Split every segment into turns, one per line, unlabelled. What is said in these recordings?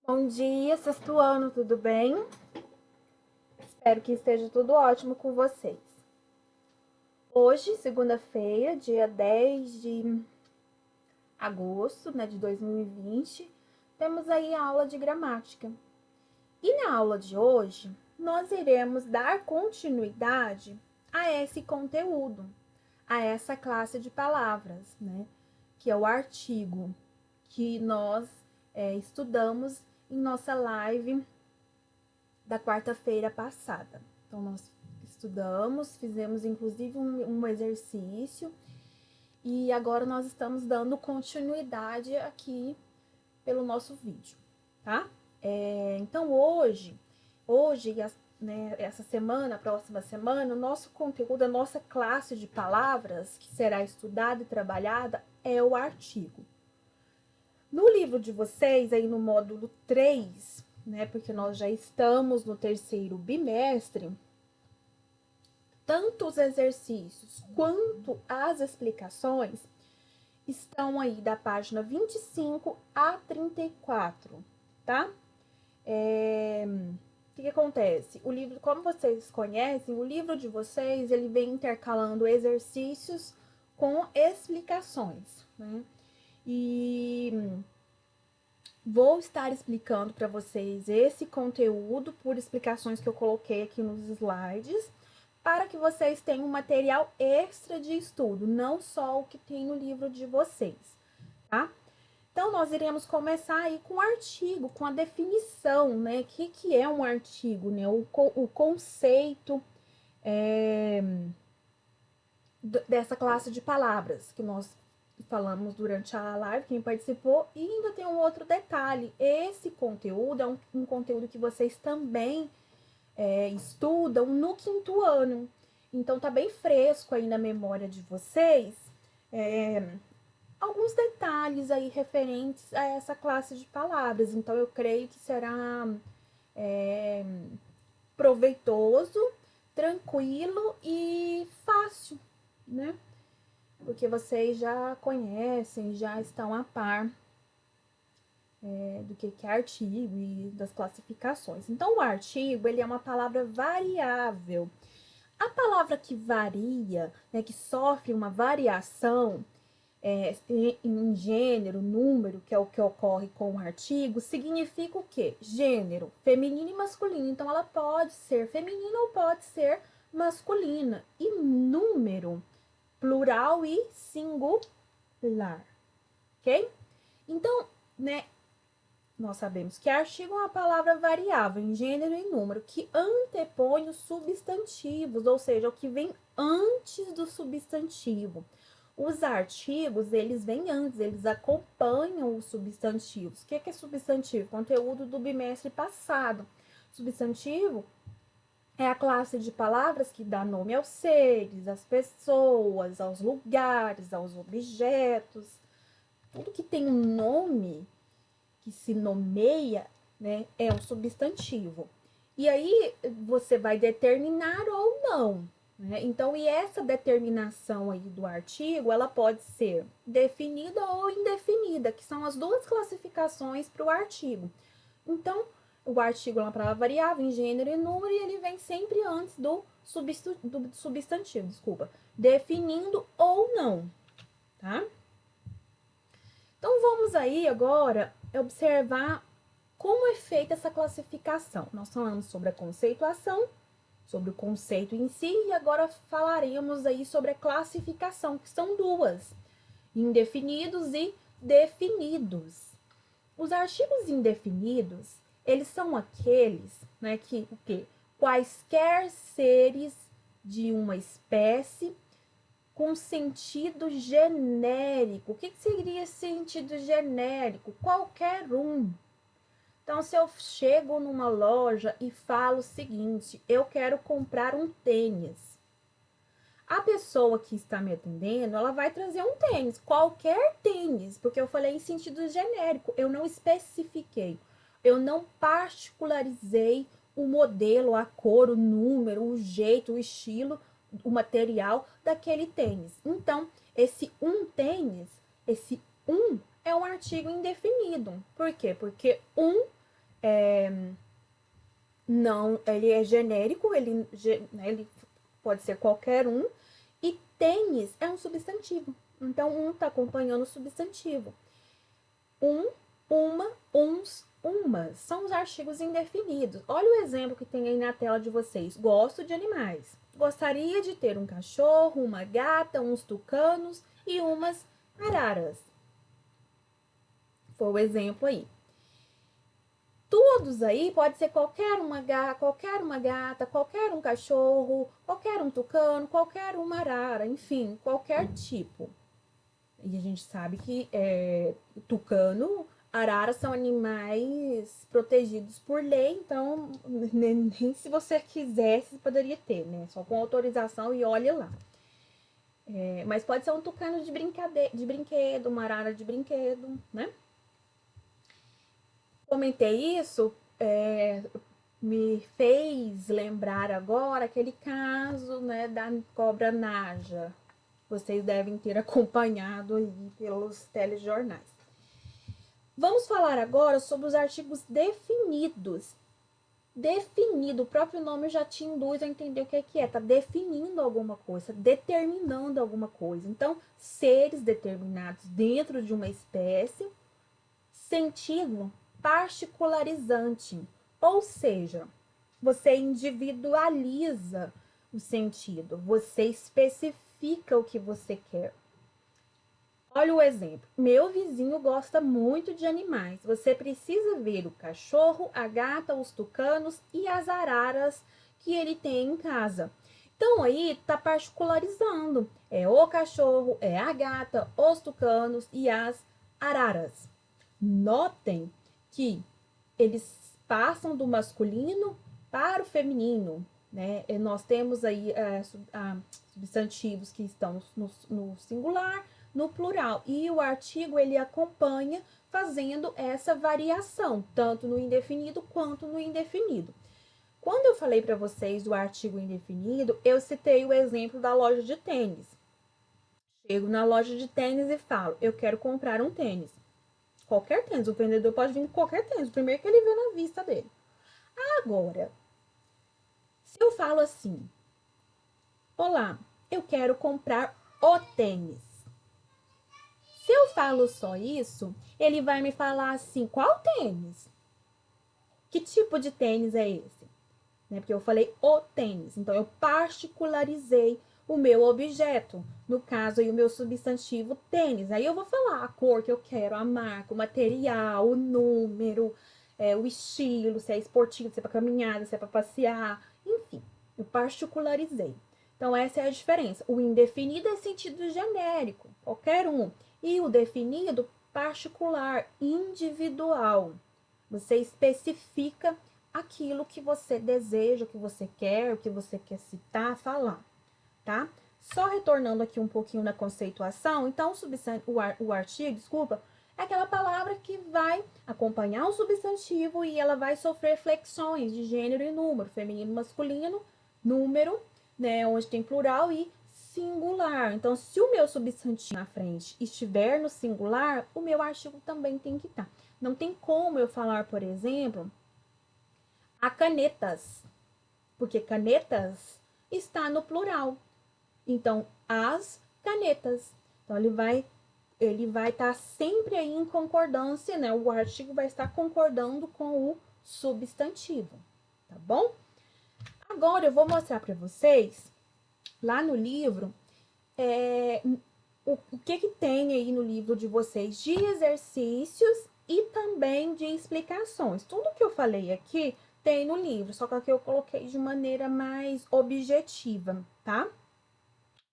Bom dia, sexto ano, tudo bem? Espero que esteja tudo ótimo com vocês. Hoje, segunda-feira, dia 10 de agosto, de 2020, temos aí a aula de gramática. E na aula de hoje, nós iremos dar continuidade a esse conteúdo, a essa classe de palavras, que é o artigo que nós estudamos em nossa live da quarta-feira passada. Então, nós estudamos, fizemos inclusive um exercício e agora nós estamos dando continuidade aqui pelo nosso vídeo, tá? Então, hoje essa semana, a próxima semana, o nosso conteúdo, a nossa classe de palavras que será estudada e trabalhada é o artigo. No livro de vocês, aí no módulo 3, porque nós já estamos no terceiro bimestre, tanto os exercícios quanto as explicações estão aí da página 25 a 34, tá? O que acontece? O livro, como vocês conhecem, o livro de vocês, ele vem intercalando exercícios com explicações, E vou estar explicando para vocês esse conteúdo por explicações que eu coloquei aqui nos slides, para que vocês tenham um material extra de estudo, não só o que tem no livro de vocês, tá? Então, nós iremos começar aí com o artigo, com a definição, O que é um artigo, O conceito dessa classe de palavras que nós falamos durante a live, quem participou. E ainda tem um outro detalhe: esse conteúdo é um conteúdo que vocês também estudam no quinto ano. Então, tá bem fresco aí na memória de vocês alguns detalhes aí referentes a essa classe de palavras. Então, eu creio que será proveitoso, tranquilo e fácil, Porque vocês já conhecem, já estão a par do que é artigo e das classificações. Então, o artigo, ele é uma palavra variável. A palavra que varia, que sofre uma variação em gênero, número, que é o que ocorre com o artigo, significa o quê? Gênero, feminino e masculino. Então, ela pode ser feminina ou pode ser masculina. E número, plural e singular, ok? Então, nós sabemos que artigo é uma palavra variável em gênero e número que antepõe os substantivos, ou seja, o que vem antes do substantivo. Os artigos, eles vêm antes, eles acompanham os substantivos. O que é substantivo? Conteúdo do bimestre passado. Substantivo é a classe de palavras que dá nome aos seres, às pessoas, aos lugares, aos objetos. Tudo que tem um nome, que se nomeia, é um substantivo. E aí você vai determinar ou não. Então, e essa determinação aí do artigo, ela pode ser definida ou indefinida, que são as duas classificações para o artigo. Então, o artigo é uma palavra variável em gênero e número e ele vem sempre antes do substantivo, definindo ou não, tá? Então, vamos aí agora observar como é feita essa classificação. Nós falamos sobre a conceituação, sobre o conceito em si, e agora falaremos aí sobre a classificação, que são duas: indefinidos e definidos. Os artigos indefinidos, eles são aqueles, que quaisquer seres de uma espécie com sentido genérico. O que seria sentido genérico? Qualquer um. Então, se eu chego numa loja e falo o seguinte: eu quero comprar um tênis. A pessoa que está me atendendo, ela vai trazer um tênis, qualquer tênis, porque eu falei em sentido genérico, eu não especifiquei, eu não particularizei o modelo, a cor, o número, o jeito, o estilo, o material daquele tênis. Então, esse um tênis, esse um é um artigo indefinido. Por quê? Porque um Não, ele é genérico, ele pode ser qualquer um. E tênis é um substantivo. Então, um está acompanhando o substantivo. Um, uma, uns, umas. São os artigos indefinidos. Olha o exemplo que tem aí na tela de vocês. Gosto de animais. Gostaria de ter um cachorro, uma gata, uns tucanos e umas araras. Foi o exemplo aí. Todos aí pode ser qualquer uma gata, qualquer um cachorro, qualquer um tucano, qualquer uma arara, enfim, qualquer tipo. E a gente sabe que tucano, arara são animais protegidos por lei, então nem se você quisesse poderia ter, né? Só com autorização e olha lá. Mas pode ser um tucano de brinquedo, uma arara de brinquedo, né? Comentei isso, me fez lembrar agora aquele caso, né, da cobra Naja. Vocês devem ter acompanhado aí pelos telejornais. Vamos falar agora sobre os artigos definidos. Definido, o próprio nome já te induz a entender o que é. Tá definindo alguma coisa, determinando alguma coisa. Então, seres determinados dentro de uma espécie, sentido particularizante, ou seja, você individualiza o sentido, você especifica o que você quer. Olha o exemplo. Meu vizinho gosta muito de animais. Você precisa ver o cachorro, a gata, os tucanos e as araras que ele tem em casa. Então aí tá particularizando. É o cachorro, é a gata, os tucanos e as araras. Notem que eles passam do masculino para o feminino, né? Nós temos aí substantivos que estão no singular, no plural, e o artigo ele acompanha fazendo essa variação, tanto no indefinido quanto no indefinido. Quando eu falei para vocês do artigo indefinido, eu citei o exemplo da loja de tênis. Chego na loja de tênis e falo, eu quero comprar um tênis. Qualquer tênis, o vendedor pode vir com qualquer tênis, o primeiro que ele vê na vista dele. Agora, se eu falo assim, olá, eu quero comprar o tênis. Se eu falo só isso, ele vai me falar assim, qual tênis? Que tipo de tênis é esse? Porque eu falei o tênis, então eu particularizei o meu objeto, no caso aí o meu substantivo tênis. Aí eu vou falar a cor que eu quero, a marca, o material, o número, o estilo, se é esportivo, se é para caminhada, se é para passear, enfim, eu particularizei. Então essa é a diferença. O indefinido é sentido genérico, qualquer um, e o definido particular, individual. Você especifica aquilo que você deseja, o que você quer citar, falar, tá? Só retornando aqui um pouquinho na conceituação, então o artigo, desculpa, é aquela palavra que vai acompanhar o substantivo e ela vai sofrer flexões de gênero e número, feminino, masculino, número, né, onde tem plural e singular. Então, se o meu substantivo na frente estiver no singular, o meu artigo também tem que estar. Não tem como eu falar, por exemplo, a canetas, porque canetas está no plural. Então, as canetas. Então, ele vai estar sempre aí em concordância, né? O artigo vai estar concordando com o substantivo, tá bom? Agora, eu vou mostrar para vocês, lá no livro, o que tem aí no livro de vocês de exercícios e também de explicações. Tudo que eu falei aqui tem no livro, só que aqui eu coloquei de maneira mais objetiva, tá?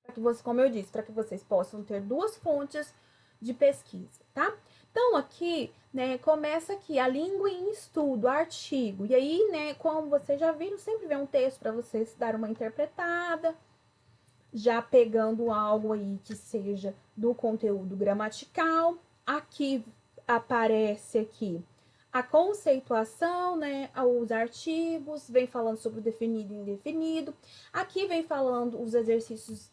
Para que você, como eu disse, para que vocês possam ter duas fontes de pesquisa, tá? Então, aqui, né, começa aqui a língua em estudo, artigo. E aí, né, como vocês já viram, sempre vem um texto para vocês dar uma interpretada, já pegando algo aí que seja do conteúdo gramatical. Aqui aparece aqui a conceituação, né, os artigos, vem falando sobre o definido e indefinido. Aqui vem falando os exercícios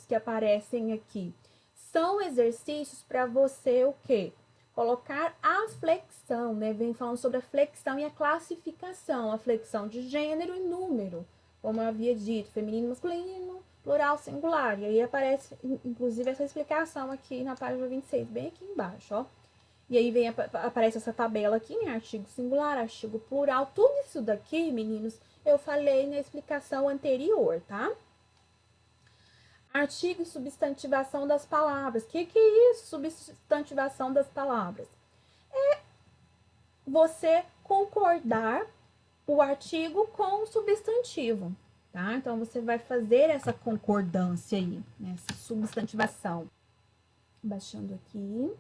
que aparecem aqui. São exercícios para você o quê? colocar a flexão, né? Vem falando sobre a flexão e a classificação, a flexão de gênero e número, como eu havia dito, feminino, masculino, plural, singular. E aí aparece, inclusive, essa explicação aqui na página 26, bem aqui embaixo, ó. E aí aparece essa tabela aqui, né? Artigo singular, artigo plural, tudo isso daqui, meninos, eu falei na explicação anterior, tá? Artigo e substantivação das palavras. O que é isso, substantivação das palavras? É você concordar o artigo com o substantivo, tá? Então, você vai fazer essa concordância aí, né? Essa substantivação. Baixando aqui.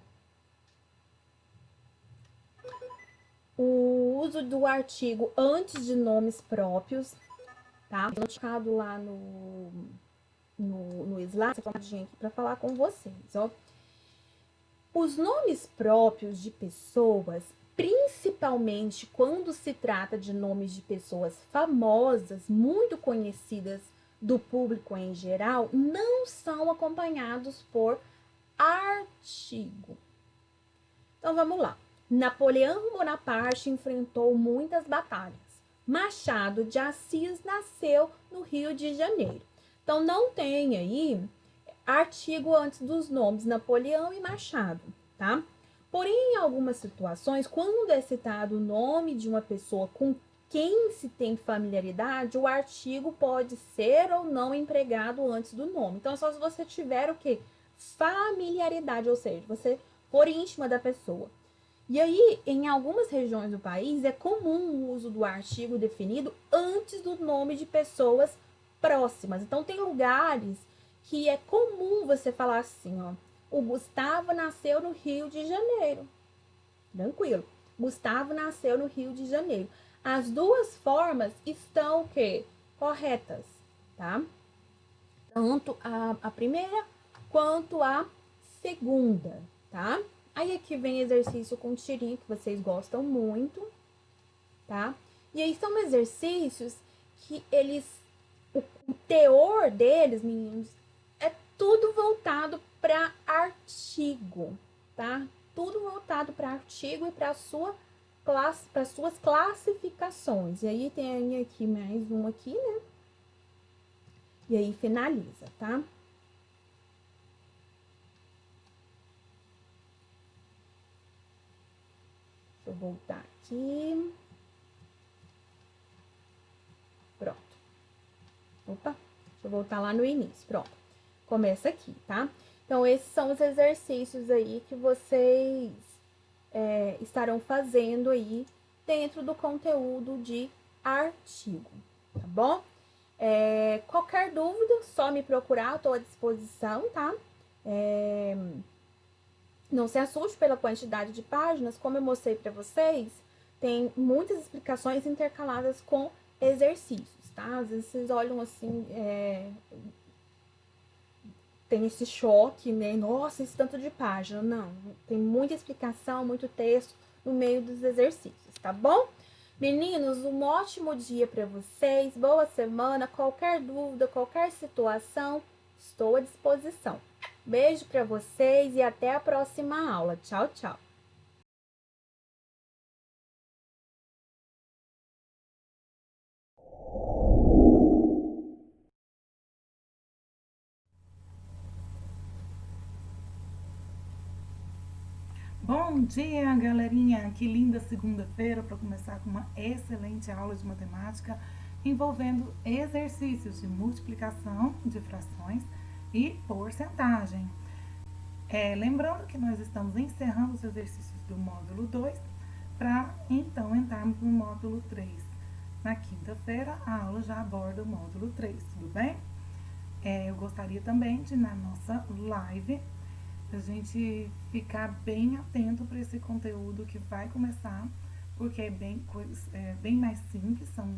O uso do artigo antes de nomes próprios, tá? Notificado lá no slide, aqui para falar com vocês, ó. Os nomes próprios de pessoas, principalmente quando se trata de nomes de pessoas famosas, muito conhecidas do público em geral, não são acompanhados por artigo. Então vamos lá. Napoleão Bonaparte enfrentou muitas batalhas. Machado de Assis nasceu no Rio de Janeiro. Então não tem aí artigo antes dos nomes Napoleão e Machado, tá? Porém, em algumas situações, quando é citado o nome de uma pessoa com quem se tem familiaridade, o artigo pode ser ou não empregado antes do nome. Então, só se você tiver o quê? Familiaridade, ou seja, você for íntima da pessoa. E aí, em algumas regiões do país, é comum o uso do artigo definido antes do nome de pessoas próximas. Então, tem lugares que é comum você falar assim, ó. O Gustavo nasceu no Rio de Janeiro. Tranquilo. Gustavo nasceu no Rio de Janeiro. As duas formas estão o quê? Corretas, tá? Tanto a primeira quanto a segunda, tá? Aí aqui vem exercício com tirinho, que vocês gostam muito, tá? E aí são exercícios que eles, o teor deles, meninos, é tudo voltado para artigo, tá? Tudo voltado para artigo e para sua classe, para suas classificações. E aí tem aqui mais um aqui, né? E aí finaliza, tá? Deixa eu voltar aqui. Pronto. Opa, deixa eu voltar lá no início. Pronto. Começa aqui, tá? Então, esses são os exercícios aí que vocês estarão fazendo aí dentro do conteúdo de artigo, tá bom? Qualquer dúvida, só me procurar, eu tô à disposição, tá? Não se assuste pela quantidade de páginas, como eu mostrei para vocês, tem muitas explicações intercaladas com exercícios, tá? Às vezes vocês olham assim, tem esse choque, né? Nossa, esse tanto de página. Não, tem muita explicação, muito texto no meio dos exercícios, tá bom? Meninos, um ótimo dia para vocês, boa semana. Qualquer dúvida, qualquer situação, estou à disposição. Beijo para vocês e até a próxima aula. Tchau, tchau.
Bom dia, galerinha! Que linda segunda-feira para começar com uma excelente aula de matemática envolvendo exercícios de multiplicação de frações e porcentagem. Lembrando que nós estamos encerrando os exercícios do módulo 2 para então entrarmos no módulo 3. Na quinta-feira, a aula já aborda o módulo 3, tudo bem? Eu gostaria também de, na nossa live, a gente ficar bem atento para esse conteúdo que vai começar, porque é bem mais simples, são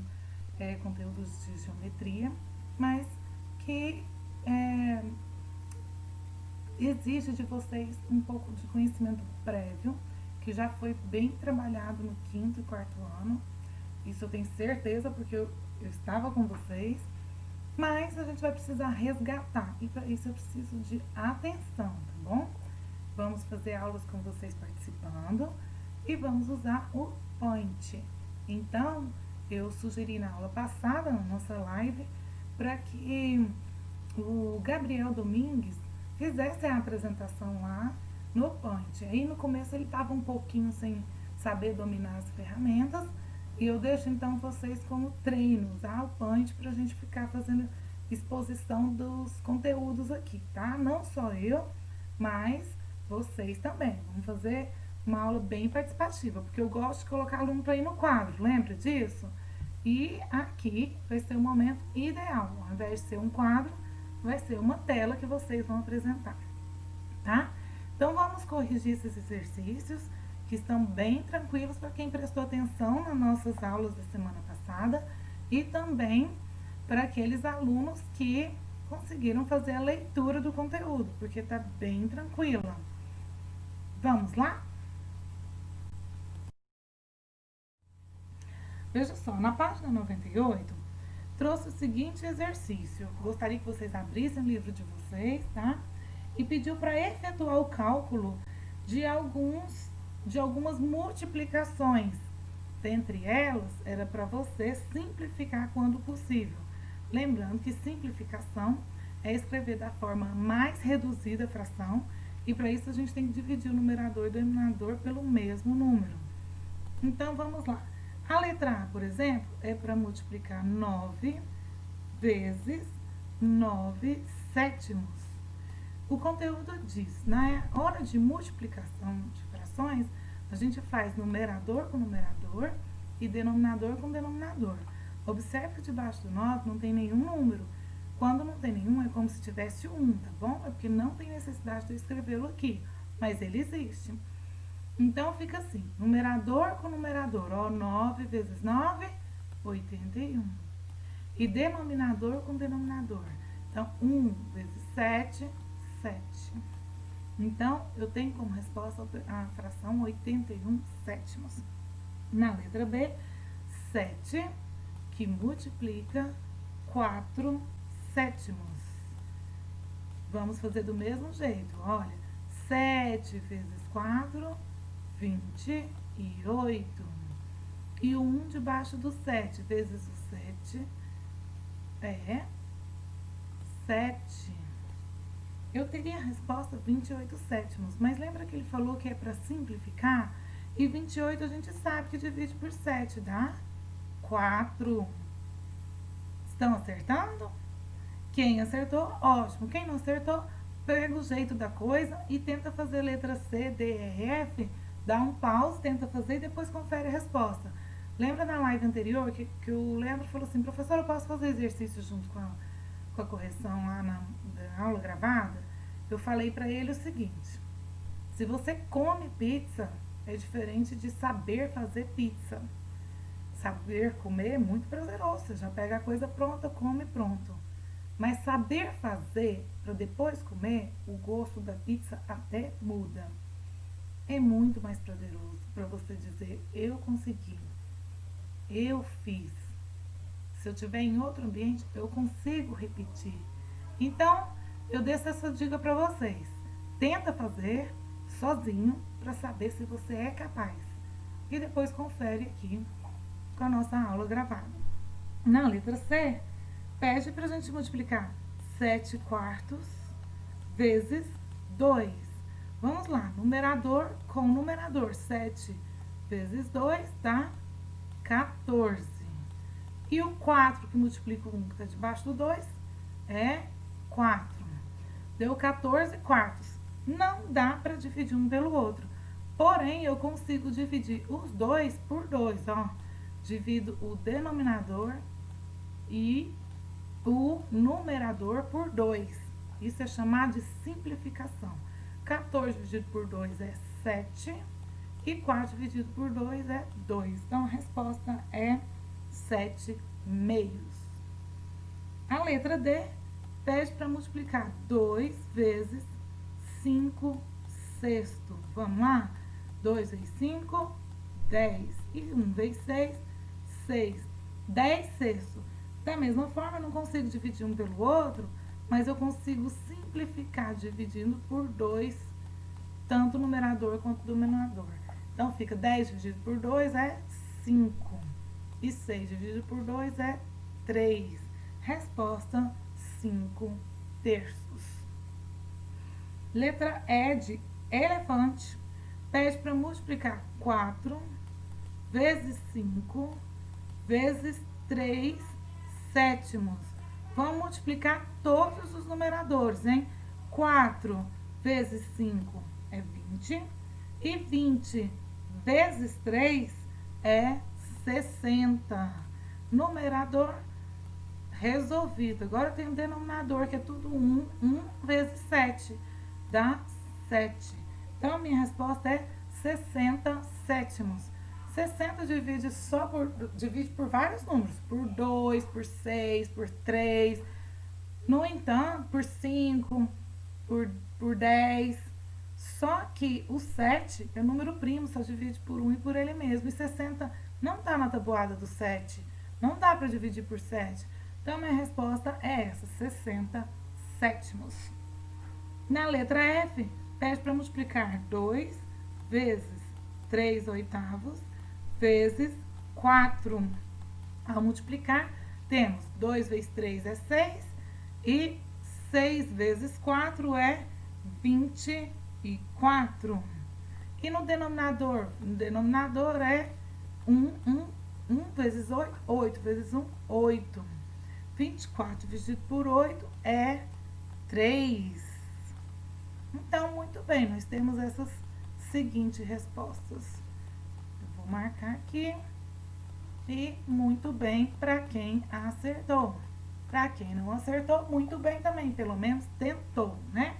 conteúdos de geometria, mas que exige de vocês um pouco de conhecimento prévio, que já foi bem trabalhado no quinto e quarto ano. Isso eu tenho certeza, porque eu estava com vocês, mas a gente vai precisar resgatar, e para isso eu preciso de atenção, tá bom? Vamos fazer aulas com vocês participando e vamos usar o Point. Então, eu sugeri na aula passada, na nossa live, para que o Gabriel Domingues fizesse a apresentação lá no Point. Aí no começo ele estava um pouquinho sem saber dominar as ferramentas, e eu deixo então vocês como treino usar o Point para a gente ficar fazendo exposição dos conteúdos aqui, tá? Não só eu, mas vocês também. Vamos fazer uma aula bem participativa, porque eu gosto de colocar aluno para ir no quadro, lembra disso? E aqui vai ser o momento ideal, ao invés de ser um quadro, vai ser uma tela que vocês vão apresentar, tá? Então, vamos corrigir esses exercícios, que estão bem tranquilos para quem prestou atenção nas nossas aulas da semana passada e também para aqueles alunos que conseguiram fazer a leitura do conteúdo, porque está bem tranquila. Vamos lá? Veja só, na página 98, trouxe o seguinte exercício. Gostaria que vocês abrissem o livro de vocês, tá? E pediu para efetuar o cálculo de algumas multiplicações. Dentre elas, era para você simplificar quando possível. Lembrando que simplificação é escrever da forma mais reduzida a fração, e para isso a gente tem que dividir o numerador e o denominador pelo mesmo número. Então, vamos lá. A letra A, por exemplo, é para multiplicar 9 vezes 9 sétimos. O conteúdo diz, na hora de multiplicação de frações, a gente faz numerador com numerador e denominador com denominador. Observe que debaixo do 9 não tem nenhum número. Quando não tem nenhum, é como se tivesse 1, tá bom? É porque não tem necessidade de eu escrevê-lo aqui, mas ele existe. Então, fica assim, numerador com numerador, ó, 9 vezes 9, 81. E denominador com denominador. Então, 1 vezes 7, 7. Então, eu tenho como resposta a fração 81 sétimos. Na letra B, 7, que multiplica 4 sétimos. Vamos fazer do mesmo jeito, olha. 7 vezes 4, 28. E o 1 debaixo do 7 vezes o 7 é 7. Eu teria a resposta 28 sétimos, mas lembra que ele falou que é para simplificar? E 28 a gente sabe que divide por 7, dá 4. Estão acertando? Quem acertou, ótimo. Quem não acertou, pega o jeito da coisa e tenta fazer letra C, D, E, F, dá um pause, tenta fazer e depois confere a resposta. Lembra na live anterior que o Leandro falou assim, professor, eu posso fazer exercício junto com a correção lá na aula gravada? Eu falei para ele o seguinte, se você come pizza, é diferente de saber fazer pizza. Saber comer é muito prazeroso, você já pega a coisa pronta, come pronto. Mas saber fazer para depois comer, o gosto da pizza até muda. É muito mais prazeroso para você dizer, eu consegui, eu fiz. Se eu estiver em outro ambiente, eu consigo repetir. Então, eu deixo essa dica para vocês. Tenta fazer sozinho para saber se você é capaz. E depois confere aqui com a nossa aula gravada. Na letra C, pede para a gente multiplicar 7 quartos vezes 2. Vamos lá, numerador com numerador. 7 vezes 2 dá 14. E o 4 que multiplica o 1 que está debaixo do 2 é 4. Deu 14 quartos. Não dá para dividir um pelo outro. Porém, eu consigo dividir os dois por 2, ó. Divido o denominador e o numerador por 2. Isso é chamado de simplificação. 14 dividido por 2 é 7 e 4 dividido por 2 é 2. Então, a resposta é 7 meios. A letra D pede para multiplicar 2 vezes 5 sexto. Vamos lá? 2 vezes 5, 10. E 1 vezes 6, 6. 10 sexto. Da mesma forma, eu não consigo dividir um pelo outro, mas eu consigo simplificar dividindo por 2 tanto o numerador quanto o denominador. Então, fica 10 dividido por 2 é 5. E 6 dividido por 2 é 3. Resposta, 5 terços. Letra E de elefante. Pede para multiplicar 4 vezes 5 vezes 3 sétimos. Vamos multiplicar todos os numeradores, hein? 4 vezes 5 é 20. E 20 vezes 3 é 60. Numerador resolvido. Agora tem um denominador que é tudo 1. 1 vezes 7 dá 7. Então, a minha resposta é 60 sétimos. 60 divide por vários números. Por 2, por 6, por 3. No entanto, por 5, por 10. Só que o 7 é número primo, só divide por 1 e por ele mesmo. E 60 não está na tabuada do 7. Não dá para dividir por 7. Então, minha resposta é essa, 60 sétimos. Na letra F, pede para multiplicar 2 vezes 3 oitavos vezes 4. Ao multiplicar, temos 2 vezes 3 é 6 e 6 vezes 4 é 24. E no denominador? No denominador é 1 vezes 8, 8 vezes 1, 8. 24 dividido por 8 é 3. Então, muito bem, nós temos essas seguintes respostas. Eu vou marcar aqui. E muito bem para quem acertou. Para quem não acertou, muito bem também, pelo menos tentou, né?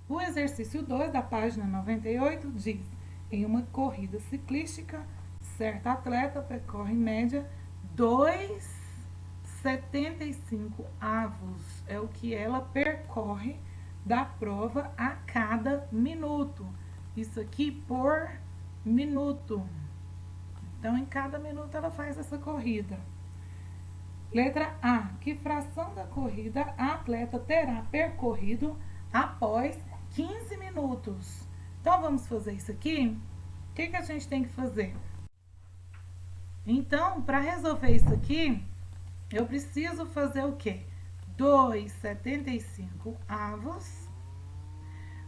O exercício 2 da página 98 diz: em uma corrida ciclística, certa atleta percorre em média 2,75 avos. É o que ela percorre da prova a cada minuto. Isso aqui por minuto. Então, em cada minuto ela faz essa corrida. Letra A. Que fração da corrida a atleta terá percorrido após 15 minutos? Então, vamos fazer isso aqui. O que a gente tem que fazer? Então, para resolver isso aqui, eu preciso fazer o quê? 2,75 avos.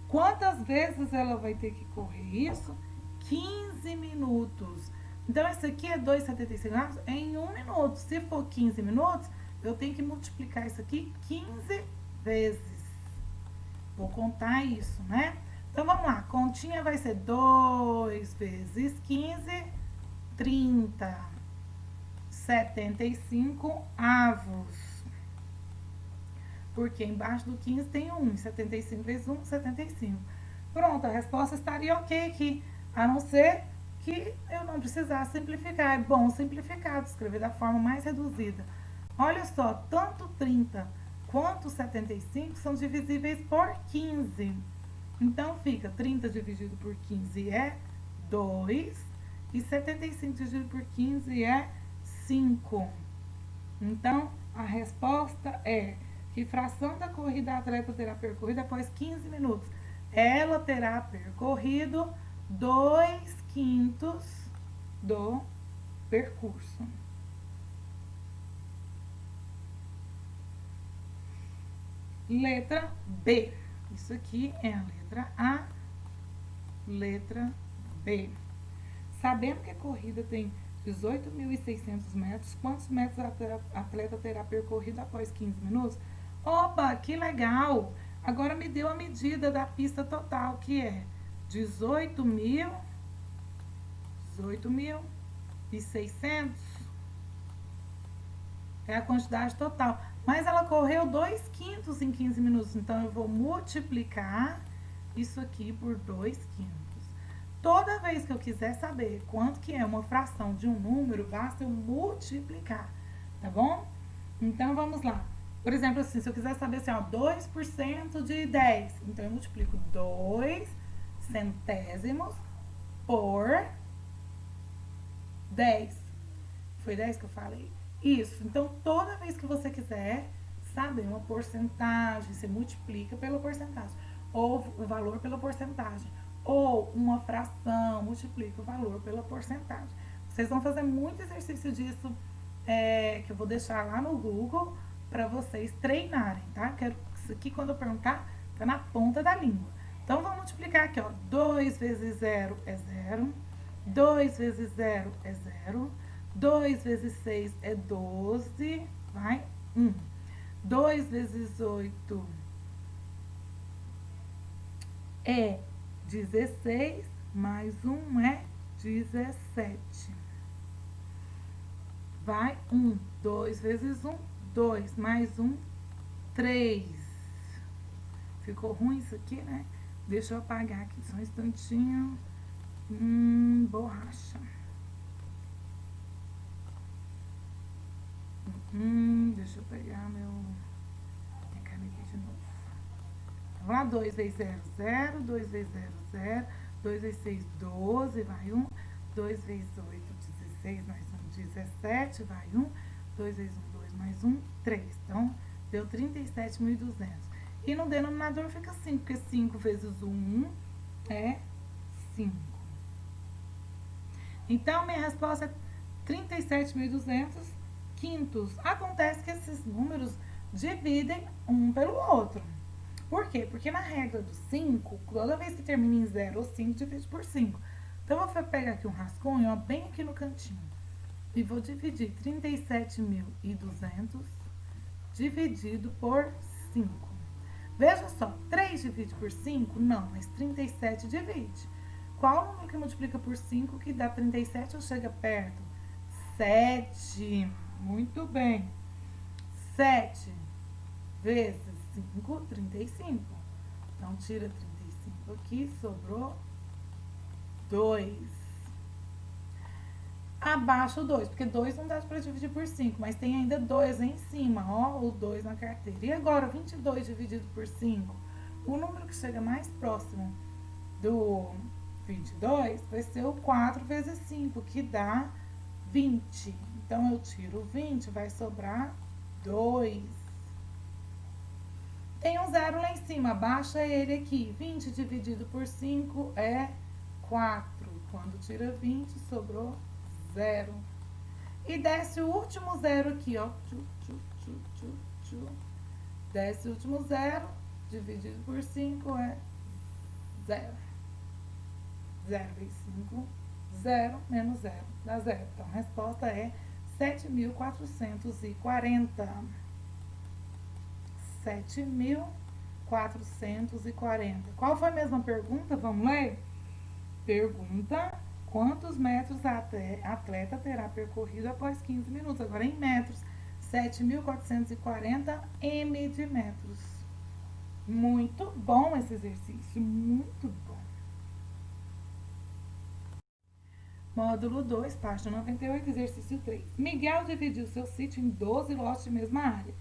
Quantas vezes ela vai ter que correr isso? 15 minutos. Então, esse aqui é 2,75 avos em 1 minuto. Se for 15 minutos, eu tenho que multiplicar isso aqui 15 vezes. Vou contar isso, né? Então, vamos lá. Continha vai ser 2 vezes 15, 30. 75 avos. Porque embaixo do 15 tem 1. 75 vezes 1, 75. Pronto, a resposta estaria ok aqui. A não ser que eu não precisasse simplificar. É bom simplificar, escrever da forma mais reduzida. Olha só, tanto 30 quanto 75 são divisíveis por 15. Então, fica 30 dividido por 15 é 2. E 75 dividido por 15 é 5. Então, a resposta é que fração da corrida a atleta terá percorrido após 15 minutos? Ela terá percorrido 2/5 do percurso. Letra B. Isso aqui é a letra A. Letra B. Sabendo que a corrida tem 18.600 metros, quantos metros a atleta terá percorrido após 15 minutos? Opa, que legal! Agora me deu a medida da pista total, que é 18.600. É a quantidade total. Mas ela correu 2/5 em 15 minutos. Então, eu vou multiplicar isso aqui por 2/5. Toda vez que eu quiser saber quanto que é uma fração de um número, basta eu multiplicar, tá bom? Então, vamos lá. Por exemplo, assim, se eu quiser saber assim, ó, 2% de 10, então eu multiplico 2 centésimos por 10. Foi 10 que eu falei? Isso. Então, toda vez que você quiser saber uma porcentagem, você multiplica pela porcentagem. ou o valor pela porcentagem, ou uma fração, multiplica o valor pela porcentagem. Vocês vão fazer muito exercício disso, que eu vou deixar lá no Google para vocês treinarem, tá? Quero isso aqui, quando eu perguntar, tá na ponta da língua. Então, vamos multiplicar aqui, ó. 2 vezes 0 é 0. 2 vezes 0 é 0. 2 vezes 6 é 12. Vai, 1. 2 vezes 8 é 16, mais 1 é 17. Vai, 1. 2 vezes 1, 2. Mais 1, 3. Ficou ruim isso aqui, né? Deixa eu apagar aqui só um instantinho. Borracha. Deixa eu pegar minha caneta de novo. Vamos lá, 2 vezes 0, 0. 2 vezes 0, 0. 2 vezes 6, 12, vai 1. 2 vezes 8, 16, mais 1, 17, vai 1. 2 vezes 1, 2, mais 1, 3. Então, deu 37.200. E no denominador fica 5, porque 5 vezes 1 é 5. Então, minha resposta é 37.200 quintos. Acontece que esses números dividem um pelo outro. Por quê? Porque na regra do 5, toda vez que termina em 0 ou 5, divide por 5. Então, eu vou pegar aqui um rascunho, ó, bem aqui no cantinho. E vou dividir 37.200 dividido por 5. Veja só, 3 divide por 5? Não, mas 37 divide. Qual o número que multiplica por 5 que dá 37 ou chega perto? 7. Muito bem. 7 vezes 5, 35. Então, tira 35 aqui, sobrou 2. Abaixo o 2, porque 2 não dá para dividir por 5, mas tem ainda 2 em cima, ó, o 2 na carteira. E agora, 22 dividido por 5, o número que chega mais próximo do 22 vai ser o 4 vezes 5, que dá 20. Então, eu tiro 20, vai sobrar 2. Tem um 0 lá em cima, baixa ele aqui. 20 dividido por 5 é 4. Quando tira 20, sobrou 0. E desce o último 0 aqui, ó. Desce o último 0, dividido por 5 é 0. 0 vezes 5, 0 menos 0, dá 0. Então, a resposta é 7.440. 7.440. Qual foi a mesma pergunta? Vamos ler? Pergunta: quantos metros a atleta terá percorrido após 15 minutos? Agora em metros. 7.440 m de metros. Muito bom esse exercício, muito bom. Módulo 2, página 98, exercício 3. Miguel dividiu seu sítio em 12 lotes de mesma área.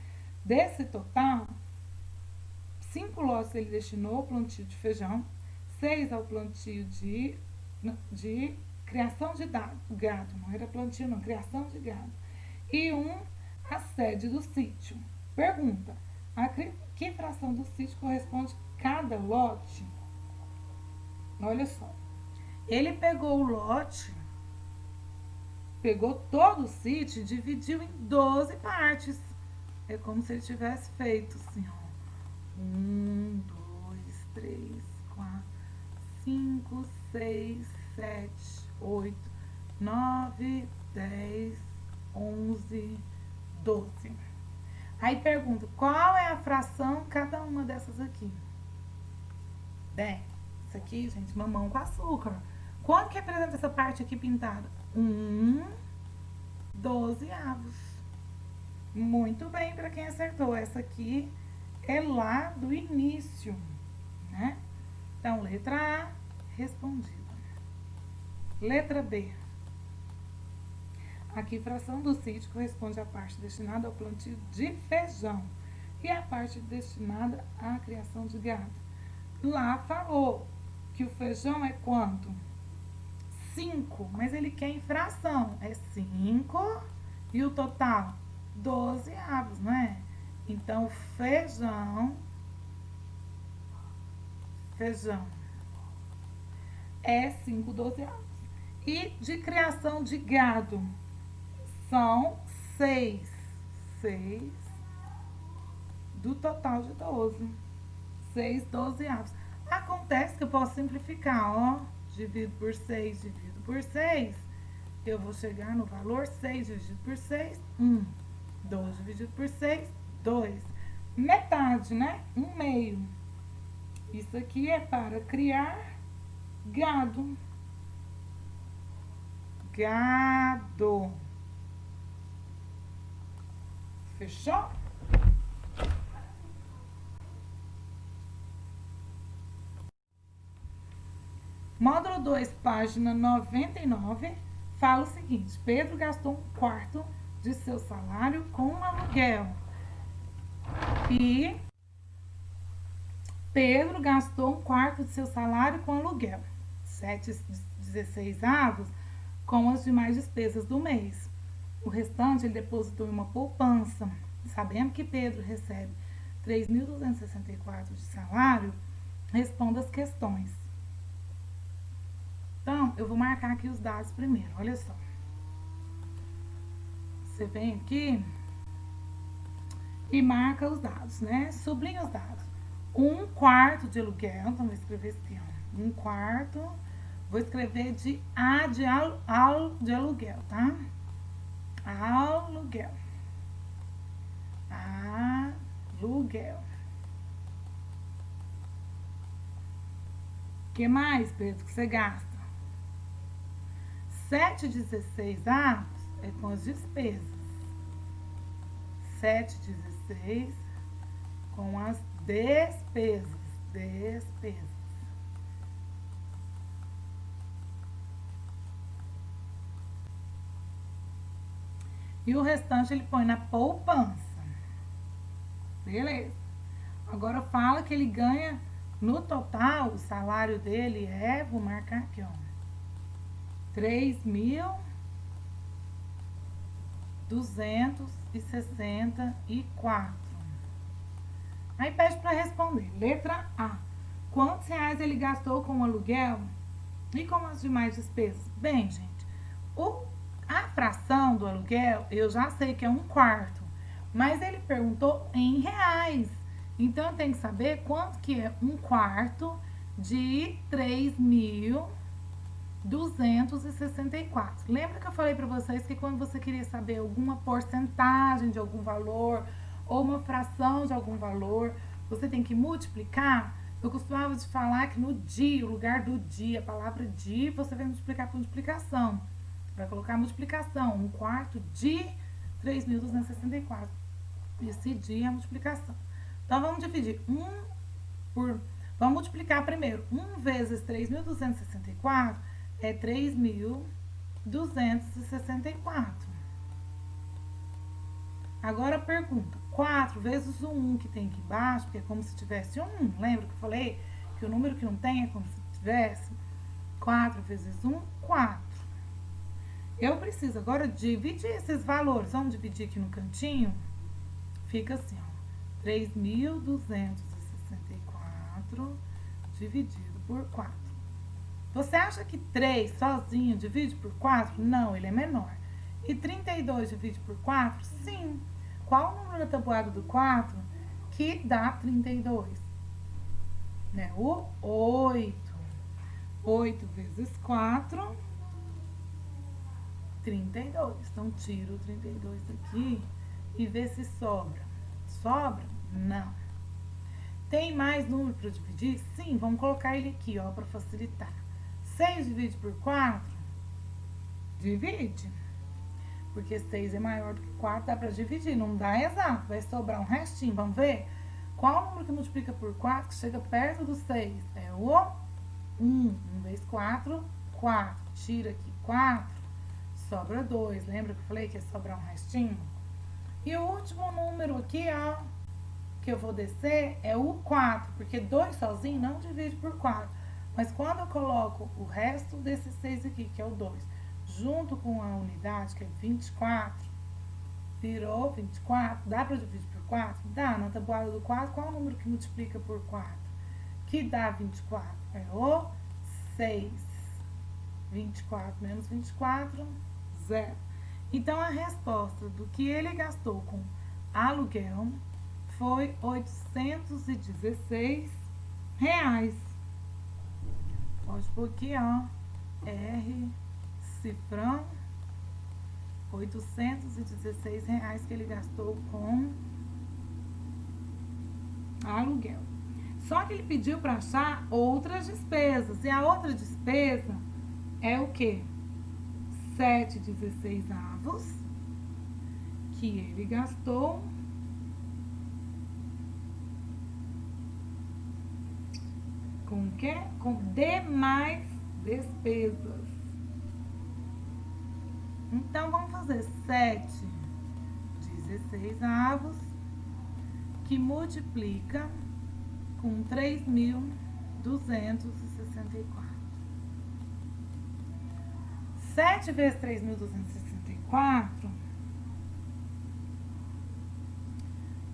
Desse total, 5 lotes ele destinou ao plantio de feijão, 6 ao plantio de criação de gado, não era plantio não, criação de gado, e 1 à sede do sítio. Pergunta: a que fração do sítio corresponde cada lote? Olha só, ele pegou o lote, pegou todo o sítio e dividiu em 12 partes. É como se ele tivesse feito assim, ó. 1, 2, 3, 4, 5, 6, 7, 8, 9, 10, 11, 12. Aí pergunta: qual é a fração cada uma dessas aqui? 10. Isso aqui, gente, mamão com açúcar. Quanto que representa essa parte aqui pintada? 12 avos. Muito bem para quem acertou. Essa aqui é lá do início, né? Então, letra A, respondida. Letra B. Aqui, fração do sítio corresponde à parte destinada ao plantio de feijão e a parte destinada à criação de gado. Lá falou que o feijão é quanto? 5, mas ele quer em fração. É 5 e o total? 12 avos, não é? Então, o feijão feijão. É 5/12. E de criação de gado, são 6. 6 do total de 12. 6/12. Acontece que eu posso simplificar, ó. Divido por 6, divido por 6. Eu vou chegar no valor 6 dividido por 6, 1. 2 dividido por 6, 2. Metade, né? 1/2. Isso aqui é para criar gado. Gado. Fechou? Módulo 2, página 99, fala o seguinte: Pedro gastou 1/4 de seu salário com aluguel. E Pedro gastou 1/4 de seu salário com aluguel. 7/16 com as demais despesas do mês. O restante ele depositou em uma poupança. Sabendo que Pedro recebe 3.264 de salário, responda as questões. Então, eu vou marcar aqui os dados primeiro, olha só. Você vem aqui e marca os dados, né? Sublinha os dados. 1/4 de aluguel, então vou escrever aqui, ó. 1/4, vou escrever de A de aluguel, tá? Aluguel. Aluguel. O que mais, Pedro, que você gasta? 7/16 é com as despesas. 7/16 com as despesas. Despesas. E o restante ele põe na poupança. Beleza. Agora fala que ele ganha, no total, o salário dele é, vou marcar aqui, ó, 3.264. Aí pede para responder. Letra A. Quantos reais ele gastou com o aluguel e com as demais despesas? Bem, gente, a fração do aluguel, eu já sei que é 1/4, mas ele perguntou em reais. Então, eu tenho que saber quanto que é 1/4 de 3.264. Lembra que eu falei para vocês que quando você queria saber alguma porcentagem de algum valor ou uma fração de algum valor, você tem que multiplicar? Eu costumava te falar que no dia, o lugar do dia, a palavra dia, você vai multiplicar por multiplicação. Vai colocar multiplicação, 1/4 de 3.264. Esse dia é a multiplicação. Então, vamos dividir vamos multiplicar primeiro. 1 vezes 3.264 é 3.264. Agora, pergunta. 4 vezes o 1 que tem aqui embaixo, porque é como se tivesse 1. Lembra que eu falei que o número que não tem é como se tivesse? 4 vezes 1, 4. Eu preciso agora dividir esses valores. Vamos dividir aqui no cantinho? Fica assim, ó. 3.264 dividido por 4. Você acha que 3 sozinho divide por 4? Não, ele é menor. E 32 divide por 4? Sim. Qual o número da tabuada do 4 que dá 32? Né? O 8. 8 vezes 4, 32. Então, tiro o 32 daqui e vê se sobra. Sobra? Não. Tem mais número para dividir? Sim, vamos colocar ele aqui, ó, para facilitar. 6 divide por 4? Divide. Porque 6 é maior do que 4, dá para dividir. Não dá exato, vai sobrar um restinho. Vamos ver? Qual o número que multiplica por 4 que chega perto do 6? É o 1. 1 vezes 4, 4. Tira aqui 4, sobra 2. Lembra que eu falei que ia sobrar um restinho? E o último número aqui, ó, que eu vou descer é o 4, porque 2 sozinho não divide por 4. Mas quando eu coloco o resto desse 6 aqui, que é o 2, junto com a unidade, que é 24, virou 24, dá para dividir por 4? Dá. Na tabuada do 4, qual é o número que multiplica por 4? que dá 24, é o 6. 24 menos 24, 0. Então, a resposta do que ele gastou com aluguel foi R$ 816. Pode pôr aqui, ó, R, cifrão, R$ 816 que ele gastou com aluguel. Só que ele pediu para achar outras despesas. E a outra despesa é o quê? 7/16 que ele gastou com o quê? Com demais despesas. Então, vamos fazer 7/16 que multiplica com 3.264. 7 vezes 3.264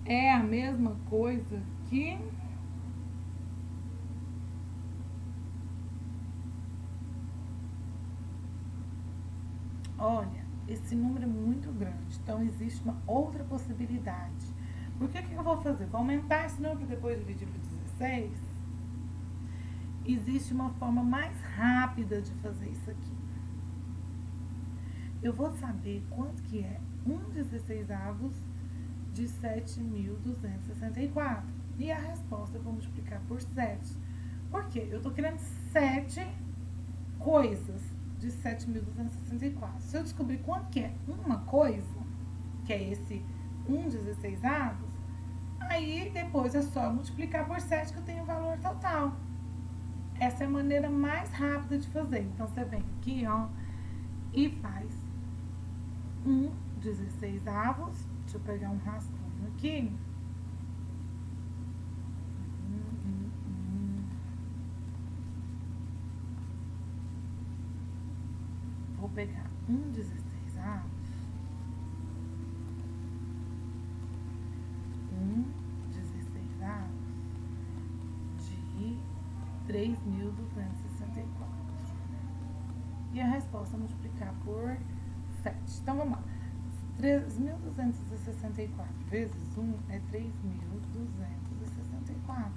é a mesma coisa que olha, esse número é muito grande, então existe uma outra possibilidade. Por que eu vou fazer? Vou aumentar esse número depois dividir por 16. Existe uma forma mais rápida de fazer isso aqui. Eu vou saber quanto que é 1/16 de 7.264. E a resposta eu vou multiplicar por 7. Por quê? Eu estou querendo 7 coisas de 7.264. Se eu descobrir quanto que é uma coisa, que é esse 1/16, aí depois é só multiplicar por 7 que eu tenho o valor total. Essa é a maneira mais rápida de fazer. Então, você vem aqui, ó, e faz 1/16. Deixa eu pegar um rascunho aqui. Vou pegar 1/16. 1/16 de 3.264. E a resposta é multiplicar por 7. Então, vamos lá. 3.264 vezes 1 é 3.264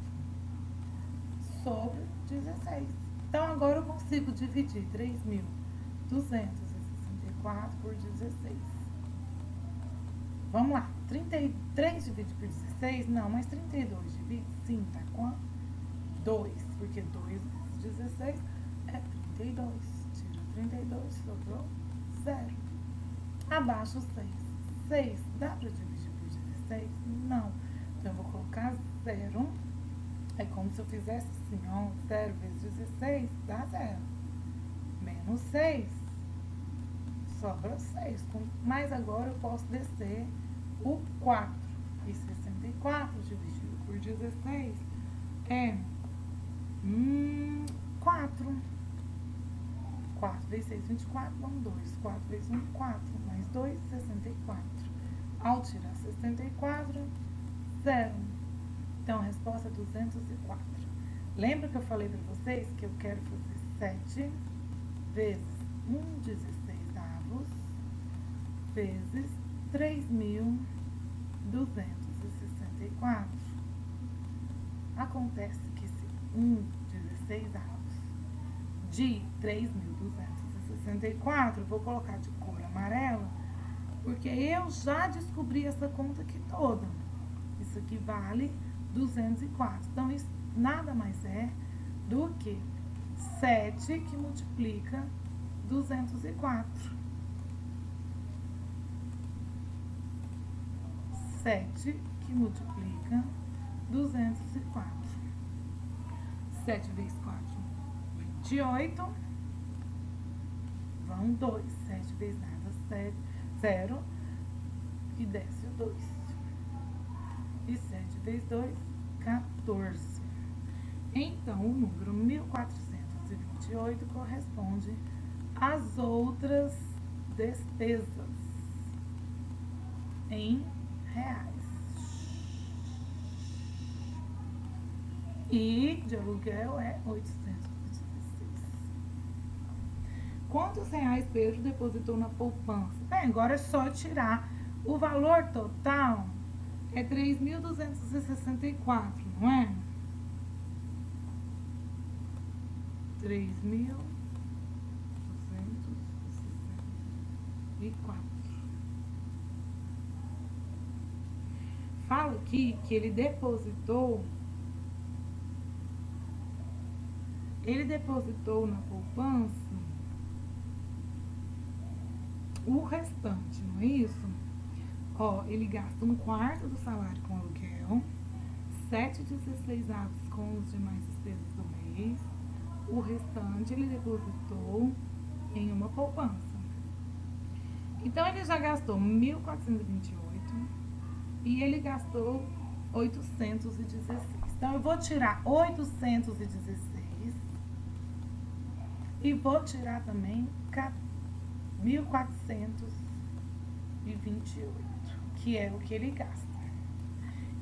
sobre 16. Então, agora eu consigo dividir 3.264 por 16. Vamos lá. 33 dividido por 16? Não, mas 32 divide? Sim, tá com 2. Porque 2 vezes 16 é 32. Tira 32, sobrou 0. Abaixo 6. 6 dá para dividir por 16? Não. Então, eu vou colocar 0. É como se eu fizesse assim, ó. 0 vezes 16 dá 0. Menos 6. Sobra 6. Mas agora eu posso descer o 4. E 64 dividido por 16 é 4. 4 vezes 6, 24, vamos 2. 4 vezes 1, 4. Mais 2, 64. Ao tirar 64, 0. Então, a resposta é 204. Lembra que eu falei para vocês que eu quero fazer 7 vezes 1/16 vezes 3.264. Acontece que esse 1/16 de 3.264, vou colocar de cor amarela, porque eu já descobri essa conta aqui toda. Isso aqui vale 204. Então, isso nada mais é do que 7 que multiplica 204. 7 que multiplica 204. 7 vezes 4, 28. Vão 2. 7 vezes nada, 7, 0. E desce o 2. E 7 vezes 2, 14. Então, o número 1428 corresponde às outras despesas em reais. E de aluguel é 816. Quantos reais Pedro depositou na poupança? Bem, agora é só tirar. O valor total é 3.264, não é? 3.264. Fala aqui que ele depositou na poupança o restante, não é isso? Ó, ele gasta 1/4 do salário com aluguel, 7/16 com os demais despesas do mês. O restante ele depositou em uma poupança. Então ele já gastou 1.428 e ele gastou 816. Então eu vou tirar 816 e vou tirar também 1.428, que é o que ele gasta.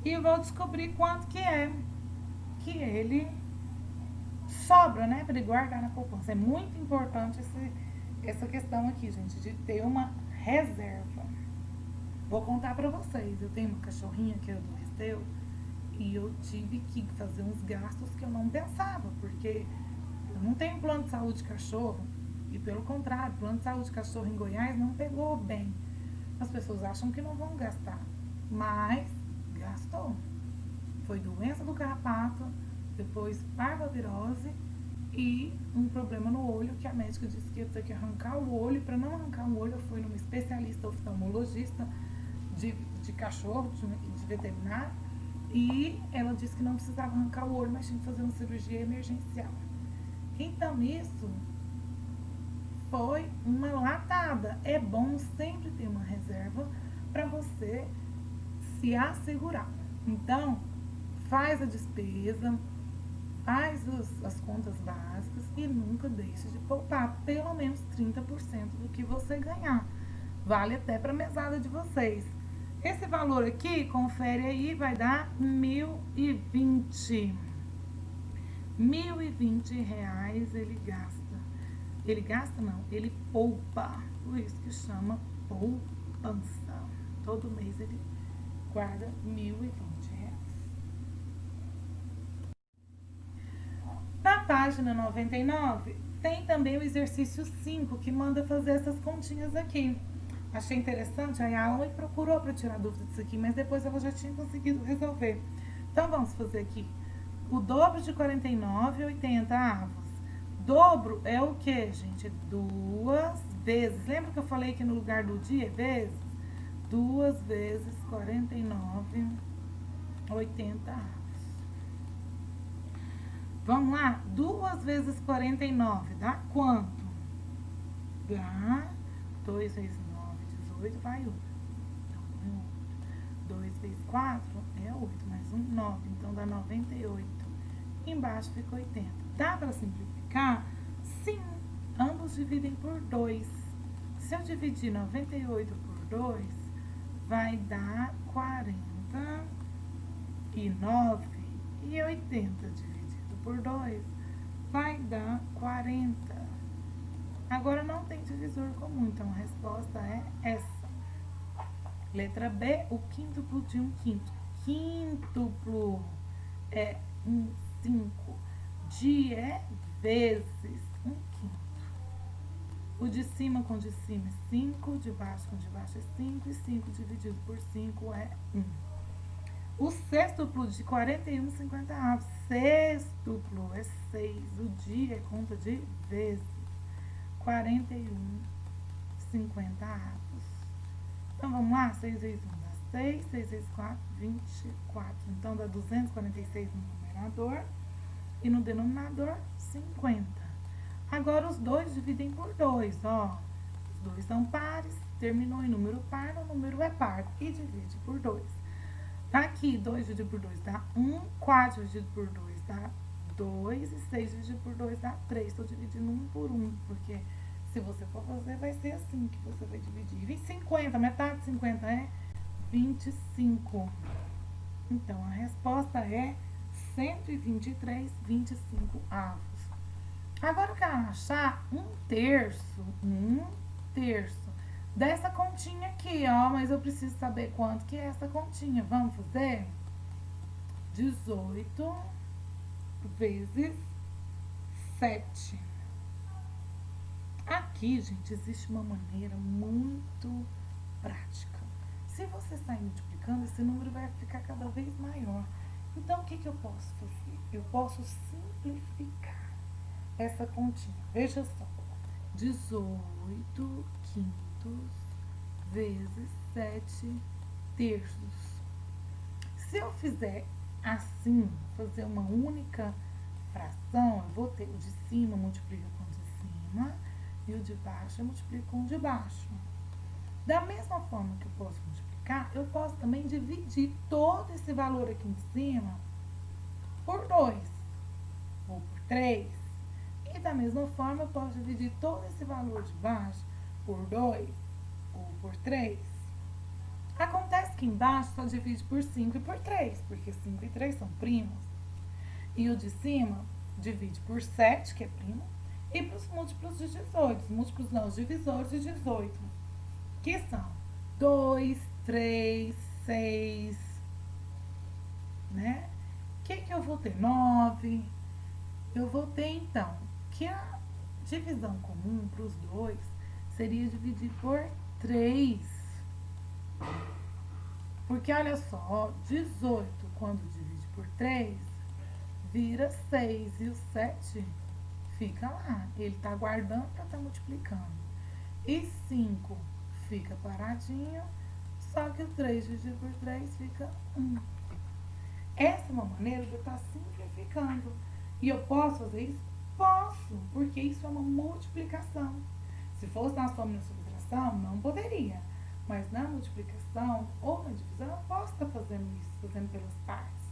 E vou descobrir quanto que ele sobra, né, para ele guardar na poupança. É muito importante essa questão aqui, gente, de ter uma reserva. Vou contar para vocês. Eu tenho uma cachorrinha que é do Resteu e eu tive que fazer uns gastos que eu não pensava, porque eu não tenho plano de saúde de cachorro. E pelo contrário, o plano de saúde de cachorro em Goiás não pegou bem. As pessoas acham que não vão gastar, mas gastou. Foi doença do carrapato, depois parvovirose e um problema no olho, que a médica disse que ia ter que arrancar o olho. Para não arrancar o olho, eu fui numa especialista oftalmologista de cachorro, de veterinário, e ela disse que não precisava arrancar o olho, mas tinha que fazer uma cirurgia emergencial. Então isso foi uma latada. É bom sempre ter uma reserva para você se assegurar. Então, faz a despesa, faz as contas básicas e nunca deixe de poupar pelo menos 30% do que você ganhar. Vale até para a mesada de vocês. Esse valor aqui, confere aí, vai dar 1.020. 1.020 reais ele gasta. Ele gasta não, ele poupa. Por isso que chama poupança. Todo mês ele guarda 1.020 reais. Na página 99, tem também o exercício 5, que manda fazer essas continhas aqui. Achei interessante, aí a Alan procurou para tirar dúvida disso aqui, mas depois ela já tinha conseguido resolver. Então vamos fazer aqui. O dobro de 49 é 80 avos. Dobro é o que, gente? 2 vezes. Lembra que eu falei que no lugar do dia é vezes? 2 vezes 49, 80 avos. Vamos lá? 2 vezes 49 dá quanto? Dá 2 vezes 9, 18, vai 8. Então, 2 vezes 4 é 8, mais 1, 9. Então, dá 98. Embaixo fica 80. Dá para simplificar? Sim, ambos dividem por 2. Se eu dividir 98 por 2, vai dar 49. E 80 dividido por 2 vai dar 40. Agora não tem divisor comum, então a resposta é essa. Letra B, o quíntuplo de 1/5. Quíntuplo é 1/5. De é vezes 1/5. O de cima com de cima é 5, de baixo com de baixo é 5, e 5 dividido por 5 é 1. O sextuplo de 41/50 avos. Sextuplo é 6. O dia é conta de vezes. 41/50 avos. Então vamos lá? 6 vezes 1 dá 6, 6 vezes 4, 24. Então dá 246 no numerador e no denominador 50. Agora os dois dividem por 2, ó. Os dois são pares, terminou em número par, o número é par e divide por 2. Aqui, 2 dividido por 2 dá 1, 4 dividido por 2 dá 2 e 6 dividido por 2 dá 3. Estou dividindo 1 por 1, porque se você for fazer, vai ser assim que você vai dividir. E 50, metade de 50 é 25. Então, a resposta é 123,25 avos. Agora eu quero achar um terço dessa continha aqui, ó, mas eu preciso saber quanto que é essa continha. Vamos fazer? 18 vezes 7. Aqui, gente, existe uma maneira muito prática. Se você sair multiplicando, esse número vai ficar cada vez maior. Então, o que eu posso fazer? Eu posso simplificar essa continha. Veja só. 18 quintos vezes 7 terços. Se eu fizer assim, fazer uma única fração, eu vou ter o de cima multiplica com o de cima e o de baixo eu multiplico com o de baixo. Da mesma forma que eu posso multiplicar, eu posso também dividir todo esse valor aqui em cima por 2 ou por 3. E da mesma forma, eu posso dividir todo esse valor de baixo por 2 ou por 3. Acontece que embaixo só divide por 5 e por 3, porque 5 e 3 são primos. E o de cima divide por 7, que é primo, e para os múltiplos de 18. Os múltiplos não, os divisores de 18, que são 2, 3, 6, né? O que eu vou ter? 9. Eu vou ter, então, que a divisão comum para os dois seria dividir por 3. Porque, olha só, 18, quando divide por 3, vira 6. E o 7 fica lá. Ele está guardando para estar multiplicando. E 5 fica paradinho, só que o 3 dividido por 3 fica 1. Essa é uma maneira de eu estar simplificando. E eu posso fazer isso? Posso, porque isso é uma multiplicação. Se fosse na soma e na subtração, não poderia. Mas na multiplicação ou na divisão, eu posso estar fazendo isso, fazendo pelas partes.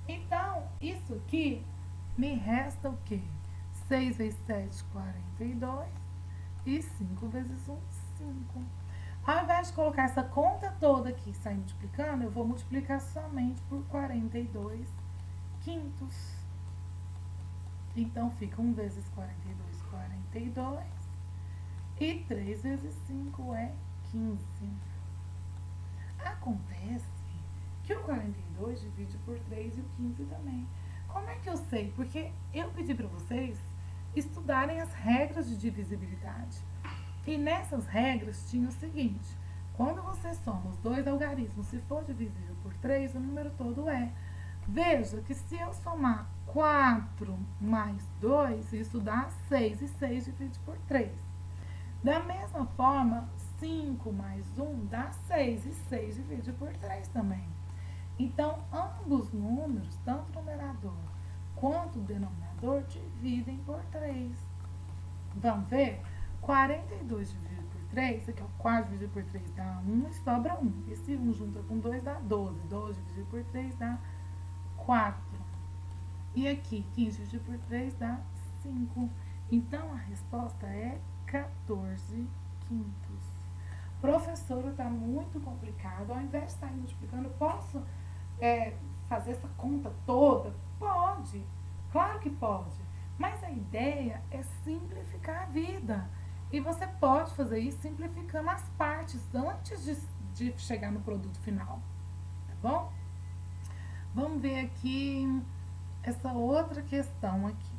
Então, isso aqui me resta o quê? 6 vezes 7, 42. E 5 vezes 1, 5. Ao invés de colocar essa conta toda aqui e sair multiplicando, eu vou multiplicar somente por 42 quintos. Então, fica 1 vezes 42, 42. E 3 vezes 5 é 15. Acontece que o 42 divide por 3 e o 15 também. Como é que eu sei? Porque eu pedi para vocês estudarem as regras de divisibilidade. E nessas regras tinha o seguinte: quando você soma os dois algarismos, se for divisível por 3, o número todo é. Veja que se eu somar 4 mais 2, isso dá 6, e 6 divide por 3. Da mesma forma, 5 mais 1 dá 6, e 6 divide por 3 também. Então, ambos números, tanto o numerador quanto o denominador, dividem por 3. Vamos ver? 42 dividido por 3, aqui ó, 4 dividido por 3 dá 1 e sobra 1. Esse 1 junta com 2 dá 12. 12 dividido por 3 dá 4. E aqui, 15 dividido por 3 dá 5. Então, a resposta é 14 quintos. Professora, está muito complicado. Ao invés de estar multiplicando, eu posso fazer essa conta toda? Pode. Claro que pode. Mas a ideia é simplificar a vida. E você pode fazer isso simplificando as partes antes de chegar no produto final. Tá bom? Vamos ver aqui essa outra questão aqui.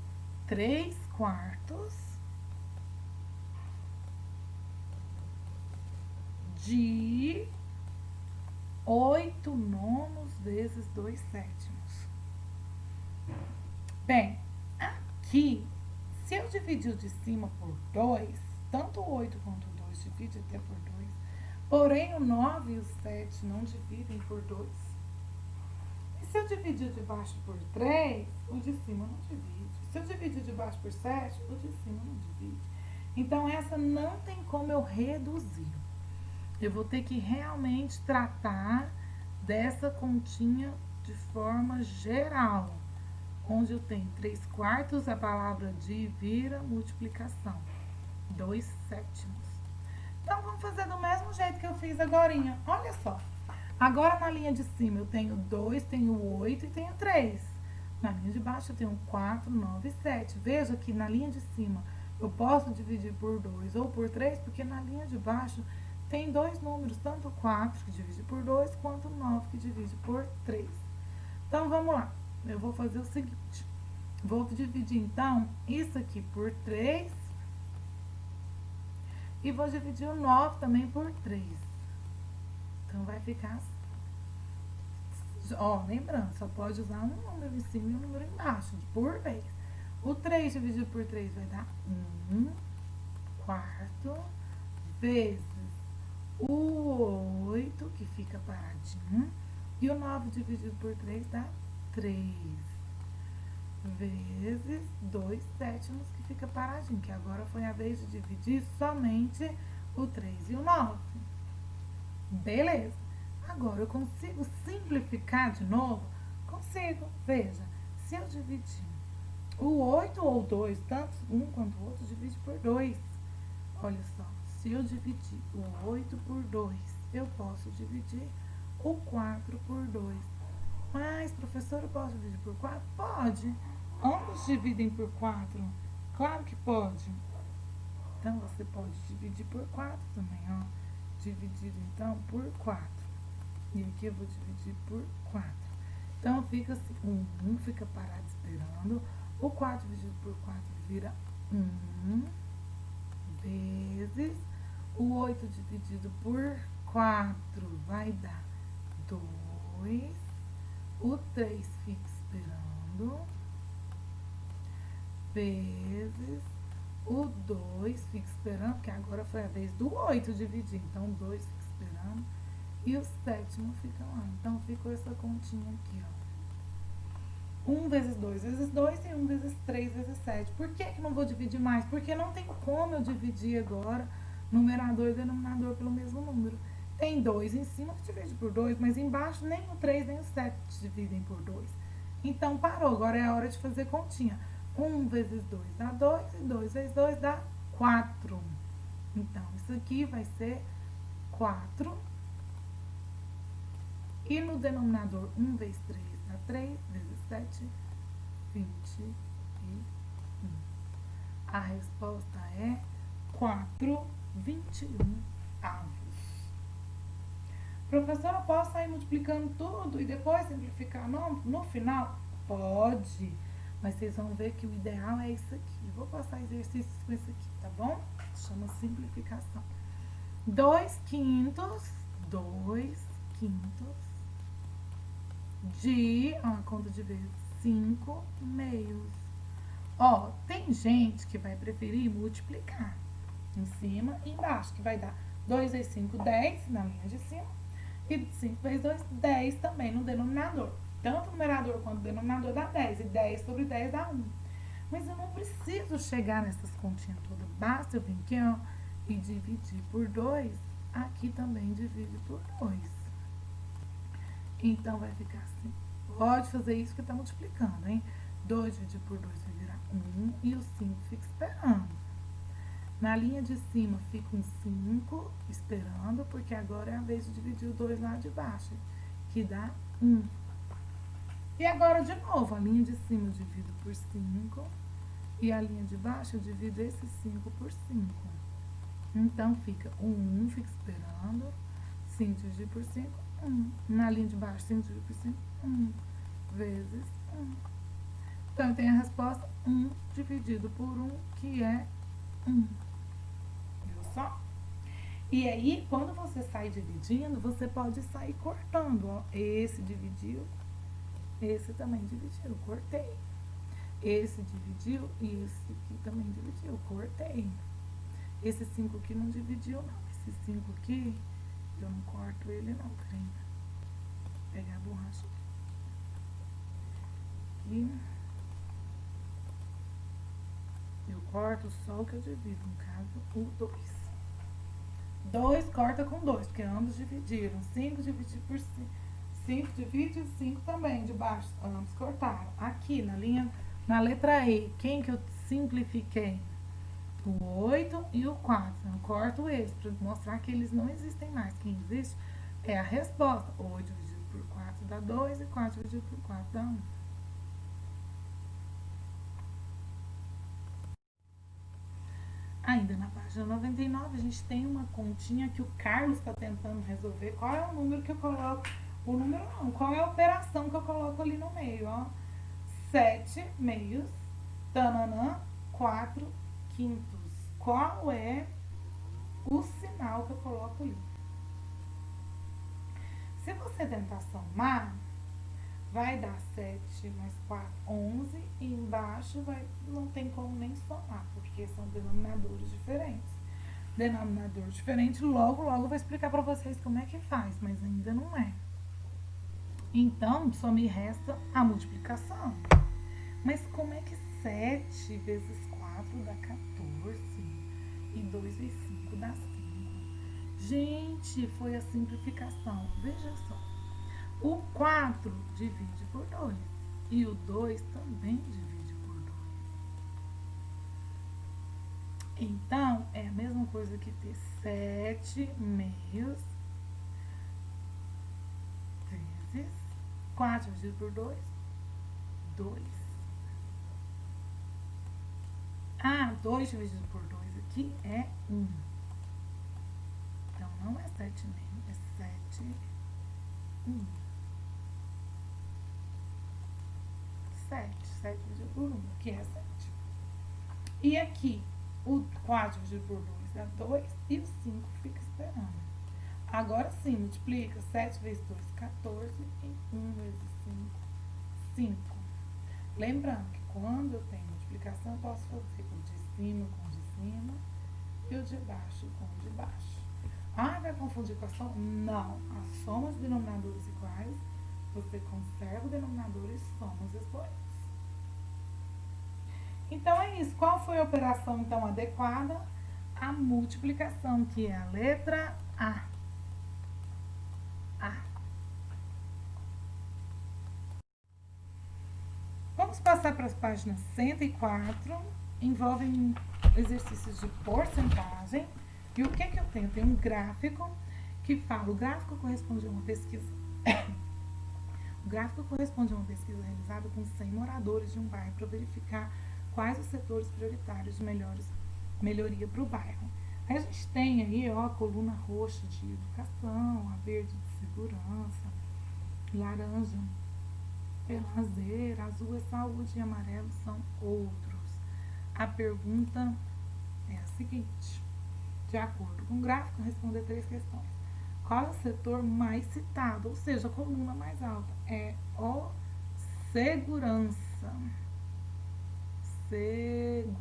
3 quartos de 8 nonos vezes 2 sétimos. Bem, aqui, se eu dividir o de cima por 2, tanto o 8 quanto o 2 divide até por 2, porém o 9 e o 7 não dividem por 2. E se eu dividir o de baixo por 3, o de cima não divide. Se eu dividir o de baixo por 7, o de cima não divide. Então, essa não tem como eu reduzir. Eu vou ter que realmente tratar dessa continha de forma geral, onde eu tenho 3 quartos, a palavra de vira multiplicação, 2 sétimos. Então, vamos fazer do mesmo jeito que eu fiz agorinha. Olha só, agora na linha de cima eu tenho 2, tenho 8 e tenho 3. Na linha de baixo eu tenho 4, 9 e 7. Veja que na linha de cima eu posso dividir por 2 ou por 3, porque na linha de baixo tem dois números, tanto 4 que divide por 2, quanto 9 que divide por 3. Então, vamos lá. Eu vou fazer o seguinte. Vou dividir, então, isso aqui por 3. E vou dividir o 9 também por 3. Então, vai ficar assim. Ó, lembrando, só pode usar um número em cima e um número embaixo, por vez. O 3 dividido por 3 vai dar 1 quarto, vezes o 8, que fica paradinho, e o 9 dividido por 3 dá 3, vezes 2 sétimos, que fica paradinho, que agora foi a vez de dividir somente o 3 e o 9. Beleza. Agora, eu consigo simplificar de novo? Consigo. Veja, se eu dividir o 8 ou 2, tanto um quanto o outro, divide por 2. Olha só, se eu dividir o 8 por 2, eu posso dividir o 4 por 2. Mas, professor, eu posso dividir por 4? Pode. Ambos dividem por 4. Claro que pode. Então, você pode dividir por 4 também, ó. Dividido, então, por 4. E aqui eu vou dividir por 4. Então, fica assim, 1 fica parado esperando. O 4 dividido por 4 vira 1, vezes o 8 dividido por 4 vai dar 2. O 3 fica esperando, vezes o 2 fica esperando, porque agora foi a vez do 8 dividir. Então, o 2 fica esperando. E o sétimo fica lá. Então, ficou essa continha aqui, ó. 1 vezes 2 vezes 2 e 1 vezes 3 vezes 7. Por que que não vou dividir mais? Porque não tem como eu dividir agora numerador e denominador pelo mesmo número. Tem 2 em cima que divide por 2, mas embaixo nem o 3 nem o 7 dividem por 2. Então, parou. Agora é a hora de fazer continha. 1 vezes 2 dá 2 e 2 vezes 2 dá 4. Então, isso aqui vai ser 4. E no denominador, 1 vezes 3 dá 3, vezes 7, 21. A resposta é 4, 21 avos. Professora, posso sair multiplicando tudo e depois simplificar no final? Pode, mas vocês vão ver que o ideal é isso aqui. Vou passar exercícios com isso aqui, tá bom? Chama simplificação. 2 quintos, 2 quintos de, a conta de vezes, 5 meios. Ó, tem gente que vai preferir multiplicar em cima e embaixo, que vai dar 2 vezes 5, 10 na linha de cima, e 5 vezes 2, 10 também no denominador. Tanto o numerador quanto o denominador dá 10, e 10 sobre 10 dá 1. Mas eu não preciso chegar nessas continhas todas, basta eu vir aqui, ó, e dividir por 2, aqui também divide por 2. Então, vai ficar assim. Pode fazer isso que tá multiplicando, hein? 2 dividido por 2 vai virar 1 e o 5 fica esperando. Na linha de cima fica um 5 esperando, porque agora é a vez de dividir o 2 lá de baixo, que dá 1. E agora, de novo, a linha de cima eu divido por 5 e a linha de baixo eu divido esse 5 por 5. Então, fica o 1 fica esperando, 5 dividido por 5, 1. Na linha de baixo, 5 dividido por 5, 1 vezes 1. Então, tem a resposta 1 dividido por 1, que é 1. Viu só? E aí, quando você sai dividindo, você pode sair cortando, ó. Esse dividiu, esse também dividiu, cortei. Esse dividiu e esse aqui também dividiu, cortei. Esse 5 aqui não dividiu, não. Esse 5 aqui, eu não corto ele, não. Peraí. Vou pegar a borracha aqui. Eu corto só o que eu divido, no caso, o 2. 2 corta com 2, porque ambos dividiram. 5 dividido por 5. 5 divide, 5 também, de baixo. Ambos cortaram. Aqui, na letra E, quem que eu simplifiquei? O 8 e o 4. Eu corto eles, para mostrar que eles não existem mais. Quem existe é a resposta. 8 dividido por 4 dá 2 e 4 dividido por 4 dá 1. Ainda na página 99, a gente tem uma continha que o Carlos está tentando resolver. Qual é o número que eu coloco? O número não, qual é a operação que eu coloco ali no meio, ó? 7 meios, tananã, 4 quintos. Qual é o sinal que eu coloco ali? Se você tentar somar, vai dar 7 mais 4, 11, e embaixo não tem como nem somar, porque são denominadores diferentes. Denominador diferente, logo eu vou explicar para vocês como é que faz, mas ainda não é. Então, só me resta a multiplicação. Mas como é que 7 vezes 4 dá 14? E 2 vezes 5 dá 5? Gente, foi a simplificação. Veja só. O 4 divide por 2. E o 2 também divide por 2. Então, é a mesma coisa que ter 7 meios vezes 4 dividido por 2, 2. 2 dividido por 2 aqui é 1. Então, não é 7 meio, é 7, 1. 7 dividido por 1, que é 7. E aqui, o 4 dividido por 2 é 2 e o 5 fica esperando. Agora sim, multiplica 7 vezes 2, 14, e 1 vezes 5, 5. Lembrando que quando eu tenho multiplicação, eu posso fazer o de cima com o de cima e o de baixo com o de baixo. Vai confundir com a soma? Não. A soma de denominadores iguais, você conserva o denominador e soma os expoentes. Então, é isso. Qual foi a operação, então, adequada? A multiplicação, que é a letra A. Vamos passar para as páginas 104. Envolvem exercícios de porcentagem. E o que é que eu tenho? Eu tenho um gráfico que fala, o gráfico corresponde a uma pesquisa. O gráfico corresponde a uma pesquisa realizada com 100 moradores de um bairro para verificar quais os setores prioritários de melhoria para o bairro. Aí a gente tem aí, ó, a coluna roxa de educação, a verde de segurança, laranja é lazer, azul é saúde e amarelo são outros. A pergunta é a seguinte: de acordo com o gráfico, responder 3 questões. Qual é o setor mais citado? Ou seja, a coluna mais alta é o segurança. Segurança.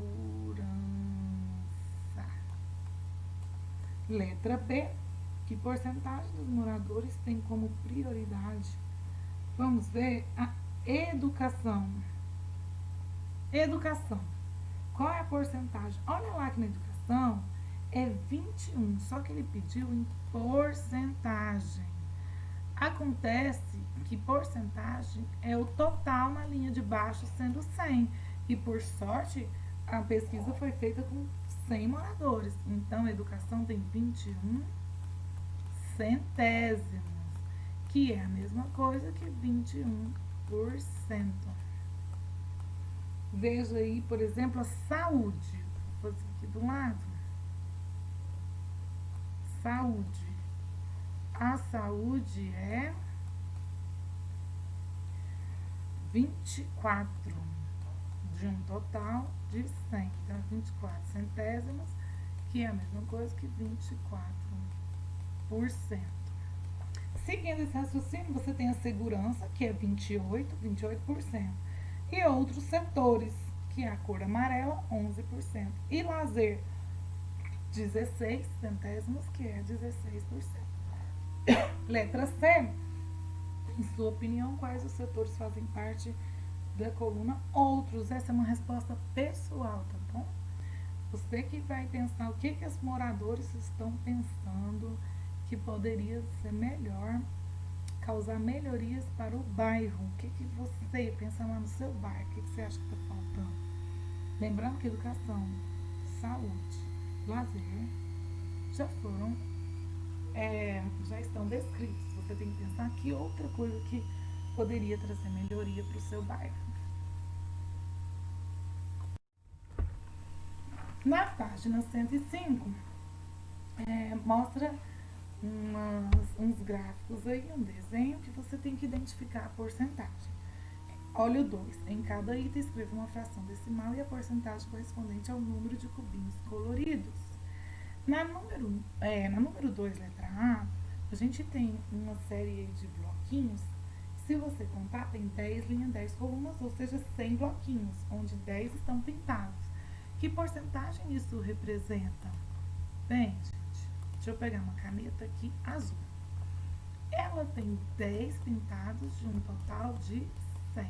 Letra B. Que porcentagem dos moradores tem como prioridade? Vamos ver a educação. Educação. Qual é a porcentagem? Olha lá que na educação é 21, só que ele pediu em porcentagem. Acontece que porcentagem é o total na linha de baixo sendo 100. E por sorte, a pesquisa foi feita com 100 moradores. Então, a educação tem 21 centésimos, que é a mesma coisa que 21%. Veja aí, por exemplo, a saúde. Vou fazer aqui do lado. Saúde. A saúde é 24 de um total de 100. Então, 24 centésimos, que é a mesma coisa que 24%. Seguindo esse raciocínio, você tem a segurança, que é 28%. E outros setores, que é a cor amarela, 11%. E lazer, 16 centésimos, que é 16%. Letra C. Em sua opinião, quais os setores fazem parte da coluna outros? Essa é uma resposta pessoal, tá bom? Você que vai pensar o que os moradores estão pensando que poderia ser melhor, causar melhorias para o bairro. O que você pensa lá no seu bairro? O que você acha que está faltando? Lembrando que educação, saúde, lazer já estão descritos. Você tem que pensar que outra coisa que poderia trazer melhoria para o seu bairro. Na página 105, mostra uns gráficos aí, um desenho que você tem que identificar a porcentagem. Olha o 2. Em cada item, escreva uma fração decimal e a porcentagem correspondente ao número de cubinhos coloridos. Na número 2, letra A gente tem uma série de bloquinhos. Se você contar, tem 10 linhas, 10 colunas, ou seja, 100 bloquinhos, onde 10 estão pintados. Que porcentagem isso representa? Bem, gente, deixa eu pegar uma caneta aqui azul. Ela tem 10 pintados de um total de 100.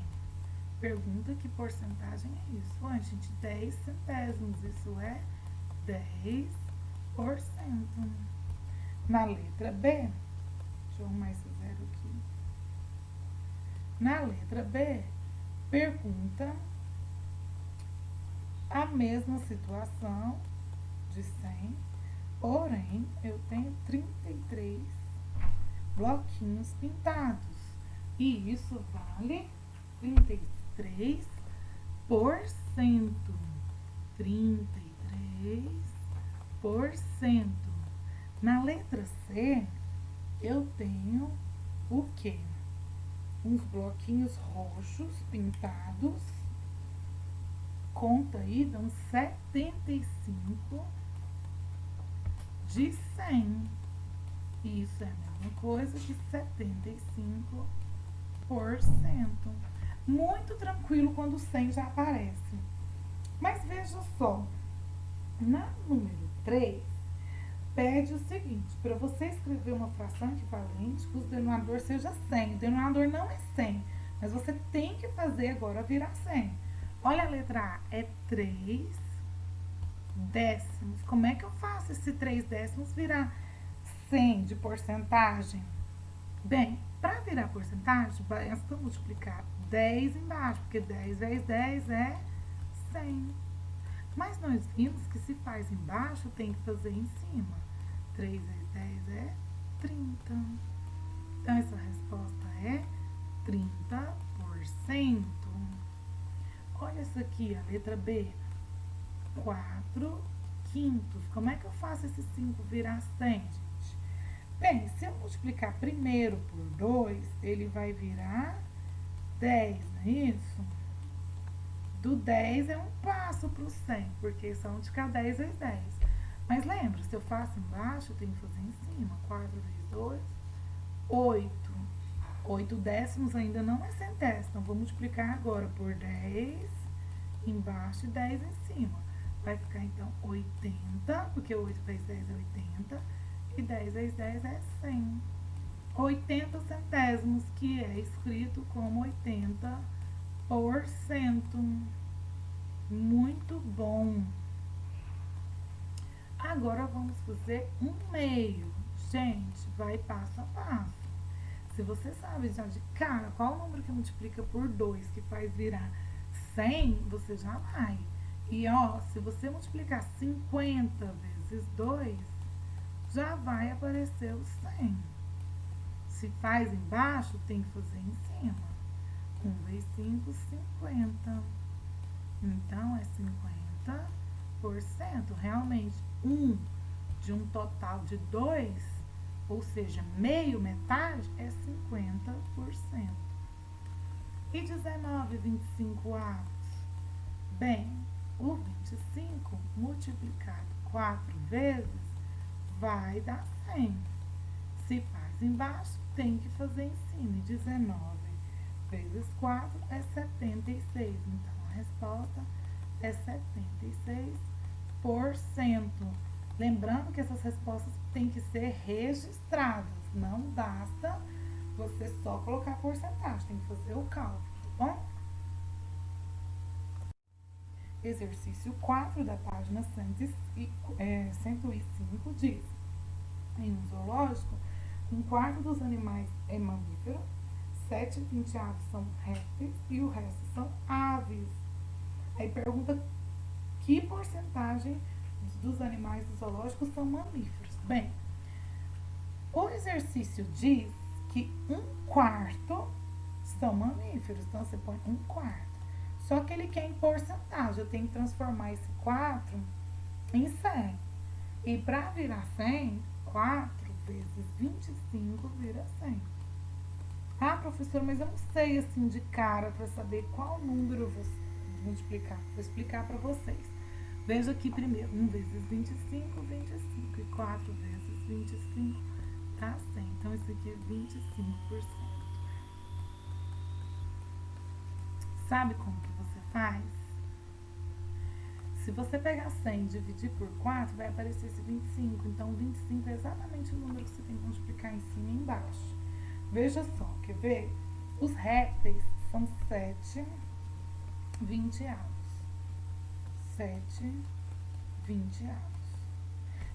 Pergunta que porcentagem é isso? Bom, gente, 10 centésimos, isso é 10%. Na letra B, deixa eu arrumar esse zero aqui. Na letra B, pergunta a mesma situação de 100, porém, eu tenho 33 bloquinhos pintados. E isso vale 33%. 33%. Na letra C, eu tenho o quê? Uns bloquinhos roxos pintados. Conta aí, dão 75 de 100. Isso é a mesma coisa que 75%. Muito tranquilo quando o 100 já aparece. Mas veja só, na número 3, pede o seguinte: para você escrever uma fração equivalente, que o denominador seja 100. O denominador não é 100, mas você tem que fazer agora virar 100. Olha a letra A, é 3 décimos. Como é que eu faço esse 3 décimos virar 100 de porcentagem? Bem, para virar porcentagem, basta multiplicar 10 embaixo, porque 10 vezes 10 é 100. Mas nós vimos que se faz embaixo, tem que fazer em cima. 3 vezes 10 é 30. Então, essa resposta é 30%. Olha isso aqui, a letra B. 4 quintos. Como é que eu faço esse 5 virar 100, gente? Bem, se eu multiplicar primeiro por 2, ele vai virar 10, não é isso? Do 10 é um passo para o 100, porque só multiplicar 10 vezes 10. Mas lembra, se eu faço embaixo, eu tenho que fazer em cima. 4 vezes 2, 8. 8 décimos ainda não é centésimo. Então, vou multiplicar agora por 10 embaixo e 10 em cima. Vai ficar, então, 80, porque 8 vezes 10 é 80. E 10 vezes 10 é 100. 80 centésimos, que é escrito como 80%. Muito bom. Agora vamos fazer um meio. Gente, vai passo a passo. Se você sabe já de cara qual o número que multiplica por 2 que faz virar 100, você já vai. E ó, se você multiplicar 50 vezes 2, já vai aparecer o 100. Se faz embaixo, tem que fazer em cima. 1 vezes 5, 50. Então, é 50%. Realmente, 1 de um total de 2, ou seja, meio, metade, é 50%. E 19, 25 avos? Bem, o 25 multiplicado 4 vezes vai dar 100. Se faz embaixo, tem que fazer em cima. E 19 vezes 4 é 76. Então, a resposta é 76%. Lembrando que essas respostas têm que ser registradas. Não basta você só colocar a porcentagem, tem que fazer o cálculo, tá bom? Exercício 4 da página 105 diz: em um zoológico, um quarto dos animais é mamífero, 7/20 são répteis e o resto são aves. Aí pergunta que porcentagem dos animais do zoológico são mamíferos. Bem, o exercício diz que 1/4 são mamíferos, então você põe 1/4. Só que ele quer em porcentagem, eu tenho que transformar esse 4 em 100. E para virar 100, 4 vezes 25 vira 100. Ah, professora, mas eu não sei assim de cara para saber qual número eu vou multiplicar. Vou explicar para vocês. Veja aqui primeiro. 1 vezes 25, 25. E 4 vezes 25 dá 100. Então, isso aqui é 25%. Sabe como que você faz? Se você pegar 100 e dividir por 4, vai aparecer esse 25. Então, 25 é exatamente o número que você tem que multiplicar em cima e embaixo. Veja só, quer ver? Os répteis são 7, 20 avos. 7, 20 avos.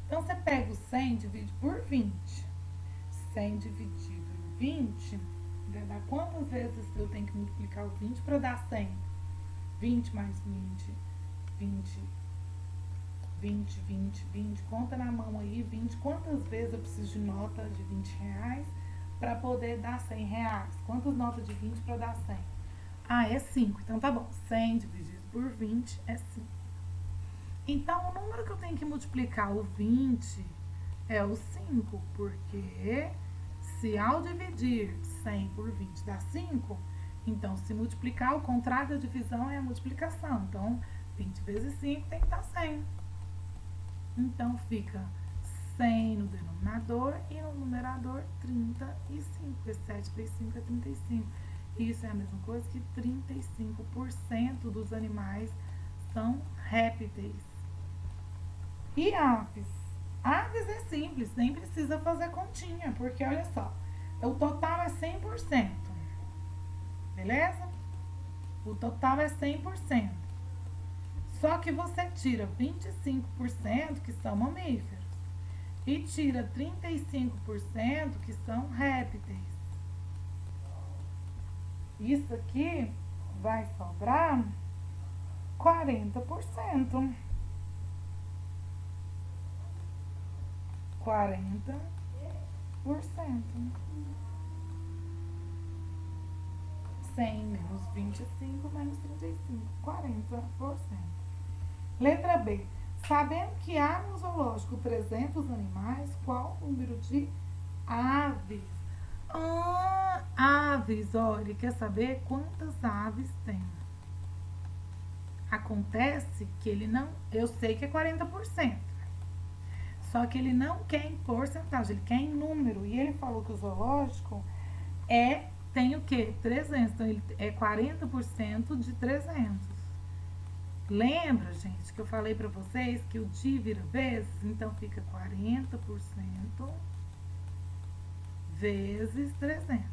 Então, você pega o 100 e divide por 20. 100 dividido em 20, vai dar quantas vezes eu tenho que multiplicar o 20 para dar 100? 20 mais 20, 20, 20, 20, 20. Conta na mão aí, 20. Quantas vezes eu preciso de nota de 20 reais para poder dar 100 reais? Quantas notas de 20 para dar 100? Ah, é 5. Então, tá bom. 100 dividido por 20 é 5. Então, o número que eu tenho que multiplicar o 20 é o 5, porque se ao dividir 100 por 20 dá 5, então se multiplicar, o contrário da divisão é a multiplicação. Então, 20 vezes 5 tem que dar 100. Então, fica 100 no denominador e no numerador 35, porque 7 vezes 5 é 35. Isso é a mesma coisa que 35% dos animais são répteis. E aves? Aves é simples, nem precisa fazer continha, porque olha só, o total é 100%, beleza? O total é 100%. Só que você tira 25% que são mamíferos e tira 35% que são répteis. Isso aqui vai sobrar 40%. 40%. 100 menos 25 menos 35, 40%. Letra B. Sabendo que há no zoológico 300 animais, qual o número de aves? Aves, olha, ele quer saber quantas aves tem. Acontece que ele não, eu sei que é 40%. Só que ele não quer em porcentagem, ele quer em número. E ele falou que o zoológico tem o quê? 300. Então, ele é 40% de 300. Lembra, gente, que eu falei pra vocês que o de vira vezes? Então, fica 40% vezes 300.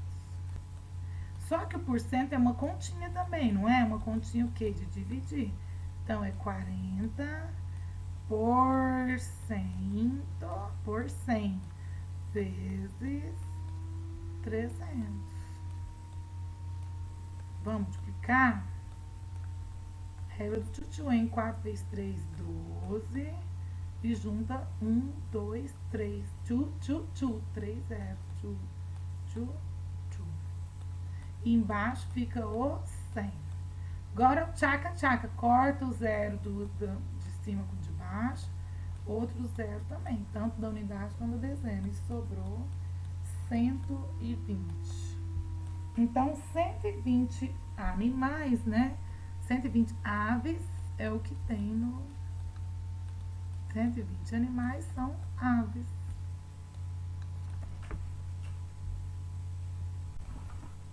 Só que o porcento é uma continha também, não é? Uma continha o quê? De dividir. Então, é 40 por 100 vezes 300. Vamos multiplicar? Regra do tchutchu, hein? 4 vezes 3, 12. E junta 1, 2, 3. Tchu, tchu, tchu. 3, 0. Tchu, tchu, tchu. E embaixo fica o 100. Agora o tchaca, tchaca. Corta o zero de cima com o de baixo. Outro zero também. Tanto da unidade quanto da dezena. E sobrou 120. Então, 120 animais, né? 120 aves é o que tem no... 120 animais são aves.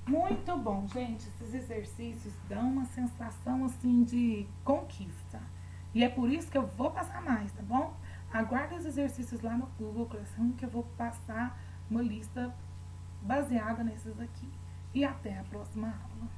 Muito bom, gente. Esses exercícios dão uma sensação, assim, de conquista. E é por isso que eu vou passar mais, tá bom? Aguarde os exercícios lá no Google Classroom, que eu vou passar uma lista baseada nesses aqui. E até a próxima aula.